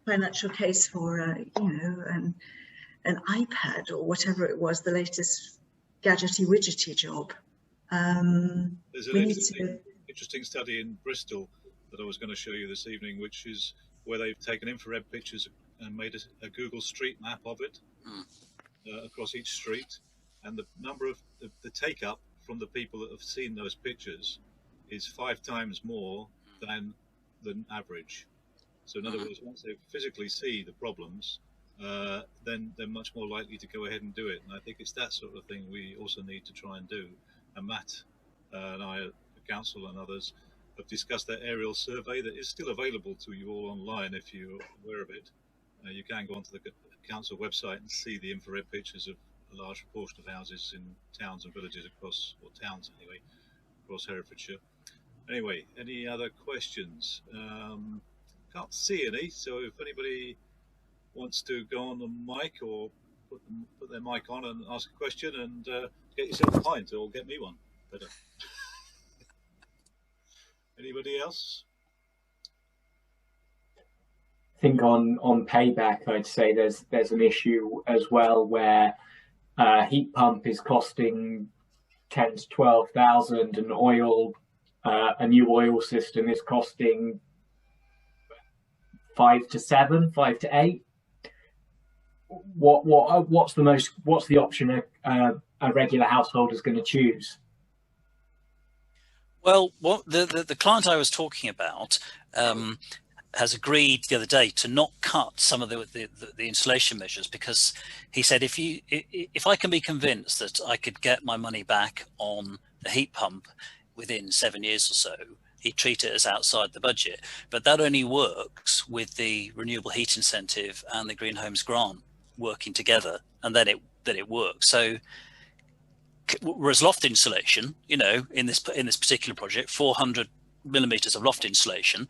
financial case for an iPad or whatever it was, the latest gadgety widgety job. There's an interesting study in Bristol that I was going to show you this evening, which is where they've taken infrared pictures and made a Google Street Map of it across each street, and the number of the take up from the people that have seen those pictures is 5 times more than average. So in other words, once they physically see the problems, then they're much more likely to go ahead and do it. And I think it's that sort of thing we also need to try and do. And Matt and I, the council and others, have discussed that aerial survey that is still available to you all online if you're aware of it. You can go onto the council website and see the infrared pictures of a large proportion of houses in towns and villages across, or towns anyway, across Herefordshire. Anyway, any other questions? Can't see any, so if anybody wants to go on the mic or put their mic on and ask a question, and get yourself a pint or get me one. Better. Anybody else? I think on payback, I'd say there's an issue as well where heat pump is costing 10 to 12,000, and a new oil system is costing 5 to 7, 5 to 8. What's the option a regular household is going to choose? Well, the client I was talking about has agreed the other day to not cut some of the insulation measures, because he said if I can be convinced that I could get my money back on the heat pump within 7 years or so, he'd treat it as outside the budget. But that only works with the renewable heat incentive and the Green Homes grant working together, and then it works. So whereas loft insulation, you know, in this particular project, 400 millimeters of loft insulation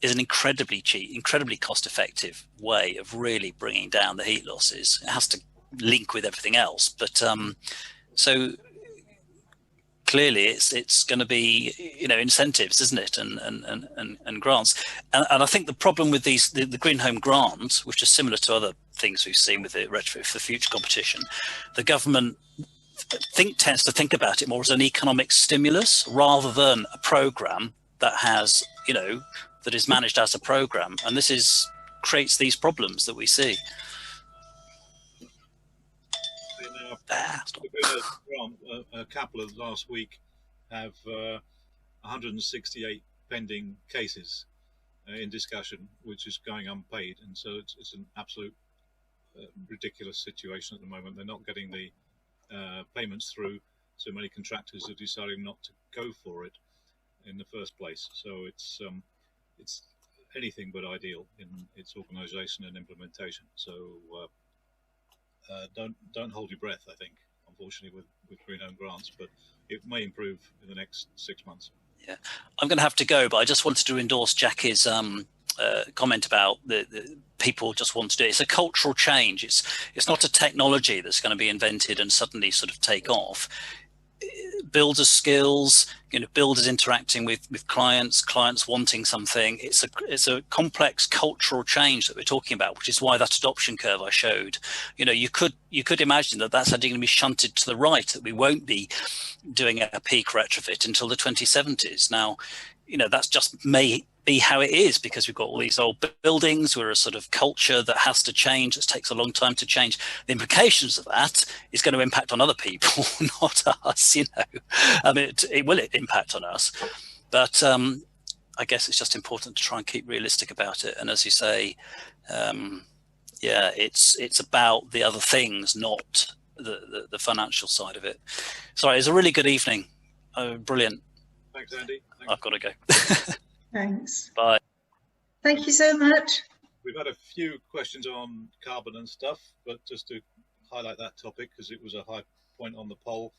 is an incredibly cheap, incredibly cost-effective way of really bringing down the heat losses. It has to link with everything else, but so clearly it's going to be, you know, incentives, isn't it, and grants. And I think the problem with these the Green Home grant, which is similar to other things we've seen with the Retrofit for Future competition, the government tends to think about it more as an economic stimulus rather than a program that has, you know, that is managed as a program, and this creates these problems that we see. A couple of last week have 168 pending cases in discussion, which is going unpaid, and so it's an absolute ridiculous situation at the moment. They're not getting the payments through, so many contractors are deciding not to go for it in the first place. So it's anything but ideal in its organisation and implementation. So don't hold your breath, I think, unfortunately, with Green Home grants, but it may improve in the next 6 months. Yeah, I'm going to have to go, but I just wanted to endorse Jackie's comment about the people just want to do it. It's a cultural change. It's not a technology that's going to be invented and suddenly sort of take off. Builders' skills, you know, builders interacting with clients wanting something. It's a complex cultural change that we're talking about, which is why that adoption curve I showed. You know, you could imagine that that's actually going to be shunted to the right, that we won't be doing a peak retrofit until the 2070s. Now, you know, that's just may be how it is, because we've got all these old buildings. We're a sort of culture that has to change. It takes a long time to change. The implications of that is going to impact on other people, not us, you know. I mean, it will impact on us, but I guess it's just important to try and keep realistic about it. And as you say, yeah, it's about the other things, not the financial side of it. Sorry, it's a really good evening. Oh, brilliant. Thanks, Andy. Thanks. I've got to go. Thanks. Bye. Thank you so much. We've had a few questions on carbon and stuff, but just to highlight that topic, because it was a high point on the poll,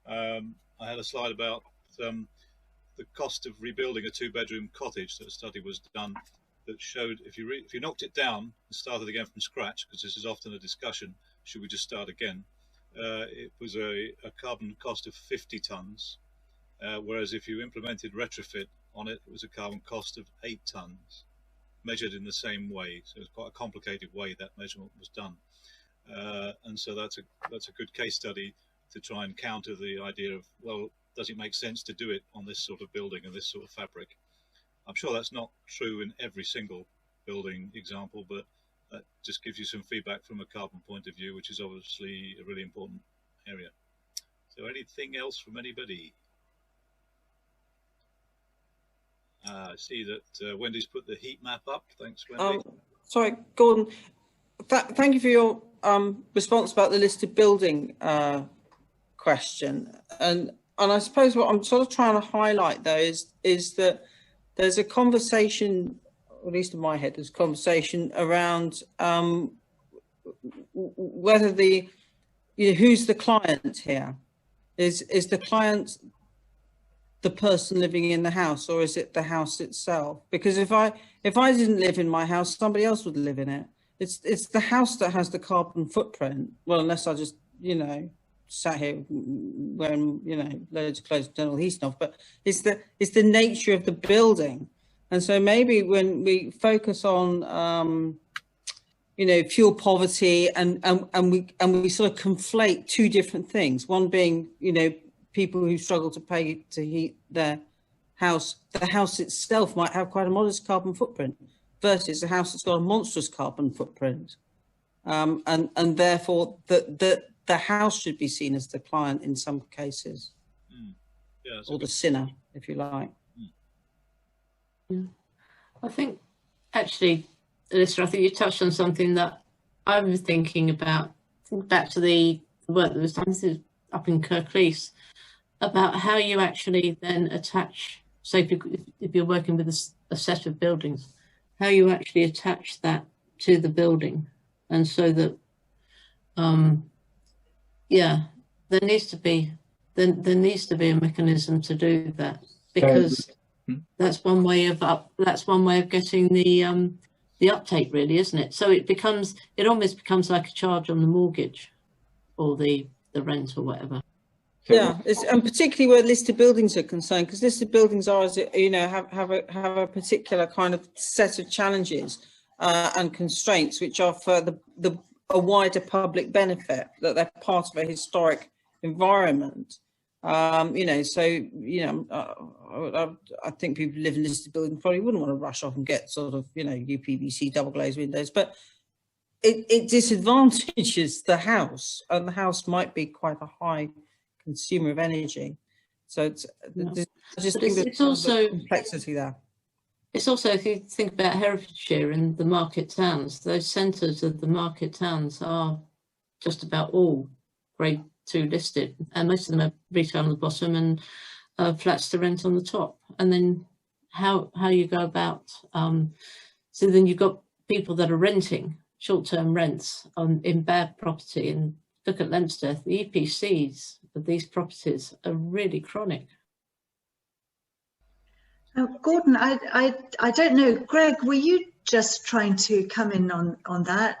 I had a slide about the cost of rebuilding a 2-bedroom cottage. That a study was done that showed if you knocked it down and started again from scratch, because this is often a discussion, should we just start again? It was a carbon cost of 50 tonnes, whereas if you implemented retrofit on it, it was a carbon cost of 8 tonnes, measured in the same way. So it's quite a complicated way that measurement was done, and so that's a good case study to try and counter the idea of, well, does it make sense to do it on this sort of building and this sort of fabric? I'm sure that's not true in every single building example, but that just gives you some feedback from a carbon point of view, which is obviously a really important area. So anything else from anybody? I see that Wendy's put the heat map up. Thanks, Wendy. Sorry, Gordon. Thank you for your response about the listed building question. And I suppose what I'm sort of trying to highlight, though, is that there's a conversation, or at least in my head, there's a conversation around whether who's the client here? Is the client the person living in the house, or is it the house itself? Because if I didn't live in my house, somebody else would live in it. It's the house that has the carbon footprint. Well, unless I just sat here wearing loads of clothes, done all heating off. But it's the nature of the building, and so maybe when we focus on fuel poverty and we sort of conflate two different things. One being people who struggle to pay to heat their house. The house itself might have quite a modest carbon footprint versus a house that's got a monstrous carbon footprint, and therefore the house should be seen as the client in some cases, or the sinner, if you like. Yeah. I think actually, Alyssa, I think you touched on something that I was thinking about. Back to the work that was done up in KLEEN, about how you actually then attach, say if you're working with a set of buildings, how you actually attach that to the building, and so that there needs to be a mechanism to do that, because that's one way of getting the uptake, really, isn't it? So it almost becomes like a charge on the mortgage or the rent or whatever. Yeah, and particularly where listed buildings are concerned, because listed buildings are, have a particular kind of set of challenges and constraints, which are for a wider public benefit, that they're part of a historic environment. I think people who live in listed buildings probably wouldn't want to rush off and get sort of UPVC double glazed windows, but it disadvantages the house, and the house might be quite a high consumer of energy. So it's also complexity there. It's also, if you think about Herefordshire and the market towns, those centres of the market towns are just about all grade 2 listed, and most of them are retail on the bottom and flats to rent on the top. And then how you go about, so then you've got people that are renting short-term rents in bad property, and look at Leinster, the EPCs of these properties are really chronic. Gordon, I don't know. Greg, were you just trying to come in on that?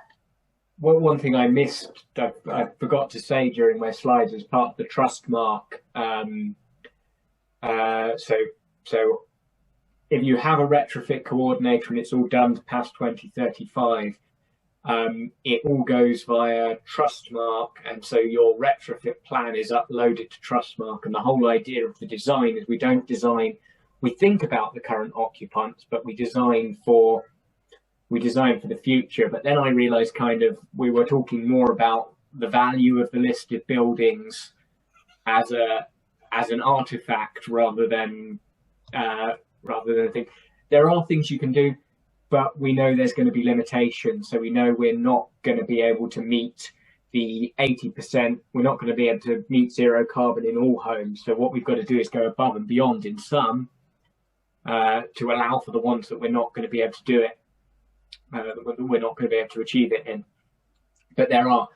Well, one thing I missed, I forgot to say during my slides as part of the trust mark. So if you have a retrofit coordinator and it's all done to past 2035, it all goes via Trustmark, and so your retrofit plan is uploaded to Trustmark. And the whole idea of the design is we think about the current occupants, but we design for the future. But then I realized we were talking more about the value of the listed buildings as an artifact rather than a thing. There are things you can do, but we know there's going to be limitations. So we know we're not going to be able to meet the 80%. We're not going to be able to meet zero carbon in all homes. So what we've got to do is go above and beyond in some to allow for the ones that we're not going to be able to do it. We're not going to be able to achieve it in. But there are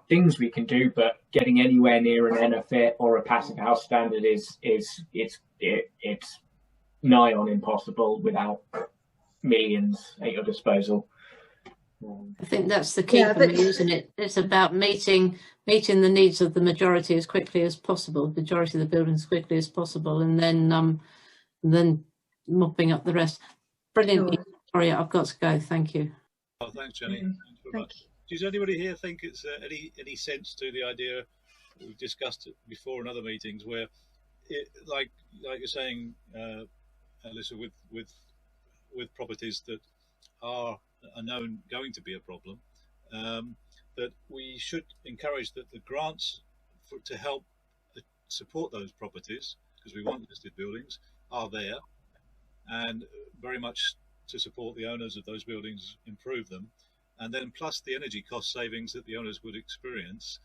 things we can do, but getting anywhere near an NFIT or a passive house standard it's nigh on impossible without millions at your disposal. I think that's the key for me, isn't it? It's about meeting the needs of the majority as quickly as possible, the majority of the buildings as quickly as possible, and then mopping up the rest. Brilliant. Sure. Sorry, I've got to go. Thank you. Oh, thanks, Jenny. Thanks very much. Does anybody here think it's any sense to the idea we've discussed it before in other meetings, where, like you're saying, Alyssa, with properties that are known going to be a problem, that we should encourage that the grants to help support those properties, because we want listed buildings, are there, and very much to support the owners of those buildings, improve them, and then plus the energy cost savings that the owners would experience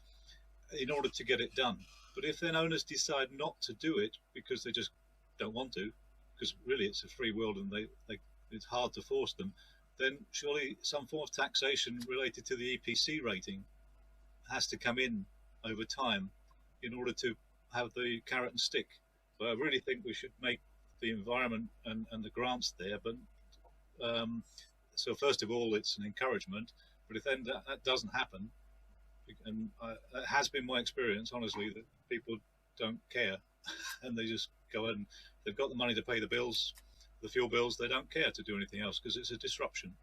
in order to get it done. But if then owners decide not to do it because they just don't want to, because really it's a free world and it's hard to force them, then surely some form of taxation related to the EPC rating has to come in over time in order to have the carrot and stick. But I really think we should make the environment and the grants there. But so first of all, it's an encouragement. But if then that doesn't happen, and it has been my experience, honestly, that people don't care and they just go and they've got the money to pay the bills, the fuel bills. They don't care to do anything else because it's a disruption,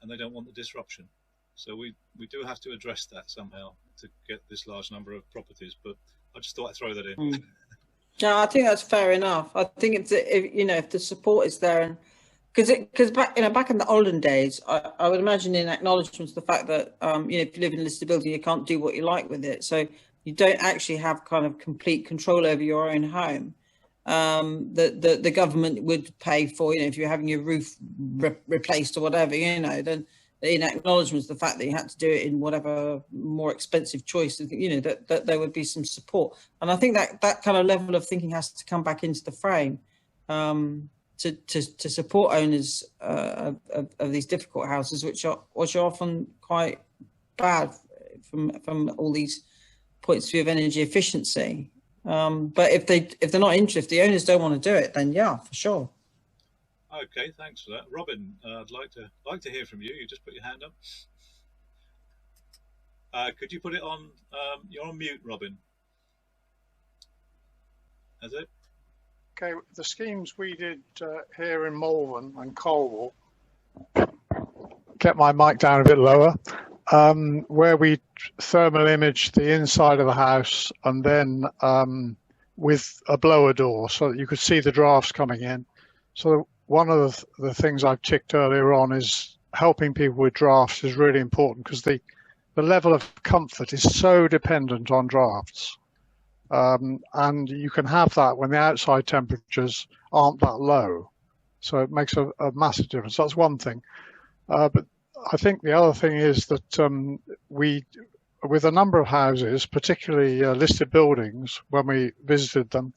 and they don't want the disruption. So we do have to address that somehow to get this large number of properties. But I just thought I'd throw that in. Yeah, I think that's fair enough. I think if the support is there, and because back in the olden days, I would imagine in acknowledgement of the fact that if you live in a listed building, you can't do what you like with it, so you don't actually have kind of complete control over your own home. The government would pay for, if you're having your roof replaced or whatever, then in acknowledgement of the fact that you had to do it in whatever more expensive choice, that there would be some support. And I think that kind of level of thinking has to come back into the frame to support owners of these difficult houses, which are often quite bad from all these points of view of energy efficiency. But if they're not interested, if the owners don't want to do it, then yeah, for sure. Okay, thanks for that, Robin. I'd like to hear from you. You just put your hand up. Could you put it on? You're on mute, Robin. Is it? Okay, the schemes we did here in Malvern and Colwell, get my mic down a bit lower, where we thermal imaged the inside of the house and then with a blower door so that you could see the drafts coming in. So one of the things I've ticked earlier on is helping people with drafts is really important, because the level of comfort is so dependent on drafts. And you can have that when the outside temperatures aren't that low. So it makes a massive difference. That's one thing. But I think the other thing is that with a number of houses, particularly listed buildings, when we visited them,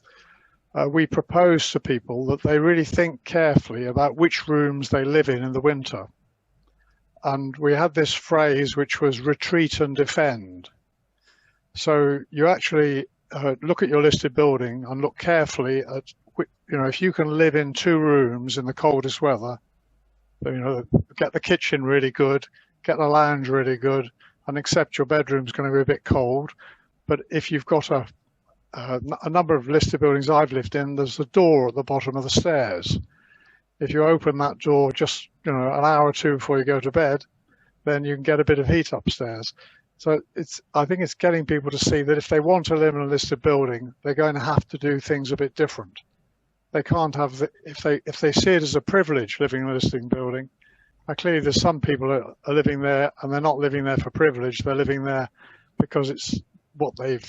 we proposed to people that they really think carefully about which rooms they live in the winter. And we had this phrase, which was retreat and defend. So you actually look at your listed building and look carefully at, if you can live in 2 rooms in the coldest weather, get the kitchen really good, get the lounge really good, and accept your bedroom's going to be a bit cold. But if you've got a number of listed buildings I've lived in, there's a door at the bottom of the stairs. If you open that door just an hour or 2 before you go to bed, then you can get a bit of heat upstairs. So I think it's getting people to see that if they want to live in a listed building, they're going to have to do things a bit different. They can't have if they see it as a privilege living in a listed building. Clearly, there's some people that are living there and they're not living there for privilege. They're living there because it's what they've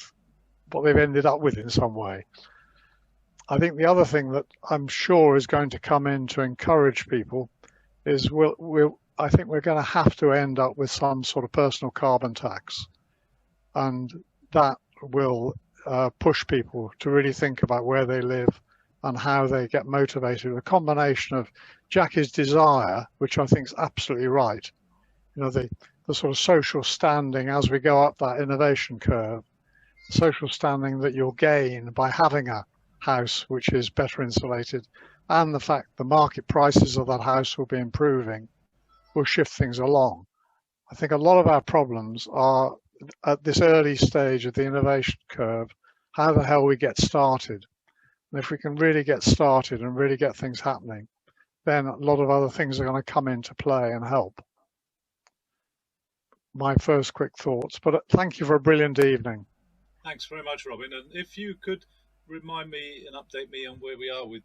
ended up with in some way. I think the other thing that I'm sure is going to come in to encourage people is I think we're going to have to end up with some sort of personal carbon tax, and that will push people to really think about where they live and how they get motivated. A combination of Jackie's desire, which I think is absolutely right, the sort of social standing as we go up that innovation curve, social standing that you'll gain by having a house which is better insulated, and the fact the market prices of that house will be improving, will shift things along. I think a lot of our problems are at this early stage of the innovation curve, how the hell we get started. And if we can really get started and really get things happening, then a lot of other things are going to come into play and help. My first quick thoughts, but thank you for a brilliant evening. Thanks very much, Robin. And if you could remind me and update me on where we are with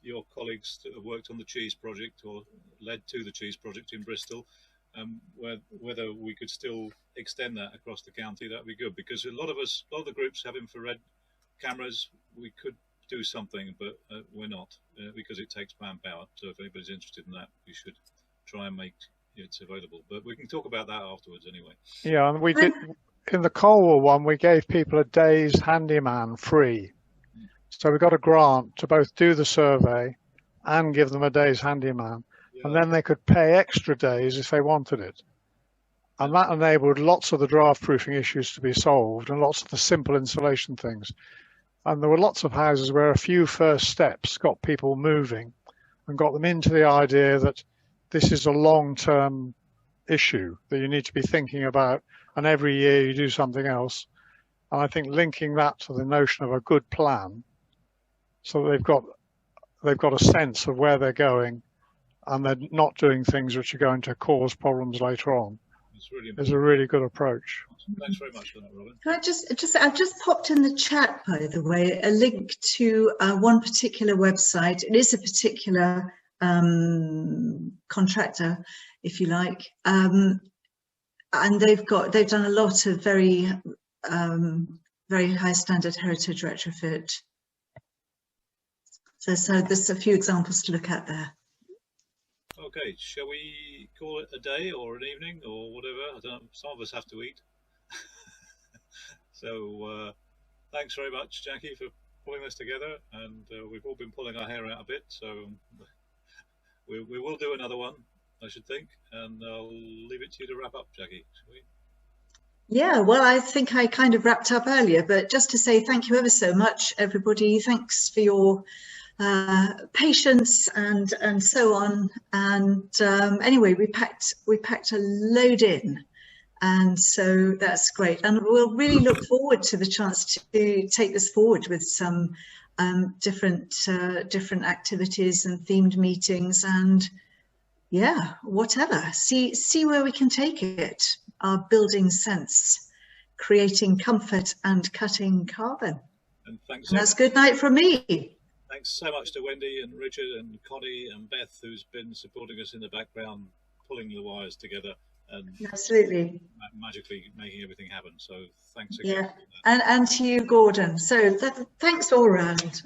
your colleagues that have worked on the cheese project or led to the cheese project in Bristol, whether we could still extend that across the county. That'd be good, because a lot of the groups have infrared cameras. We could do something, but we're not, because it takes manpower. So if anybody's interested in that, we should try and make it available. But we can talk about that afterwards anyway. Yeah, and we did in the Cllr one. We gave people a day's handyman free. So we got a grant to both do the survey and give them a day's handyman, and then they could pay extra days if they wanted it. And that enabled lots of the draft proofing issues to be solved and lots of the simple insulation things. And there were lots of houses where a few first steps got people moving and got them into the idea that this is a long-term issue that you need to be thinking about, and every year you do something else. And I think linking that to the notion of a good plan, so they've got a sense of where they're going, and they're not doing things which are going to cause problems later on, is a really good approach. Thanks very much for that, Robin. Can I've just popped in the chat, by the way, a link to one particular website. It is a particular contractor, if you like, and they've done a lot of very high standard heritage retrofit. So there's a few examples to look at there. Okay, shall we call it a day or an evening or whatever? I don't know, some of us have to eat. So thanks very much, Jackie, for pulling this together, and we've all been pulling our hair out a bit, so we will do another one, I should think, and I'll leave it to you to wrap up, Jackie. Shall we? Yeah, well, I think I kind of wrapped up earlier, but just to say thank you ever so much, everybody. Thanks for your patience and so on. And anyway, we packed a load in, and so that's great. And we'll really look forward to the chance to take this forward with some different activities and themed meetings, and yeah, whatever. See where we can take it. Our building sense, creating comfort and cutting carbon. And thanks. And that's good night from me. Thanks so much to Wendy and Richard and Connie and Beth, who's been supporting us in the background, pulling the wires together and absolutely magically making everything happen. So thanks again. Yeah, and to you, Gordon. So thanks all round.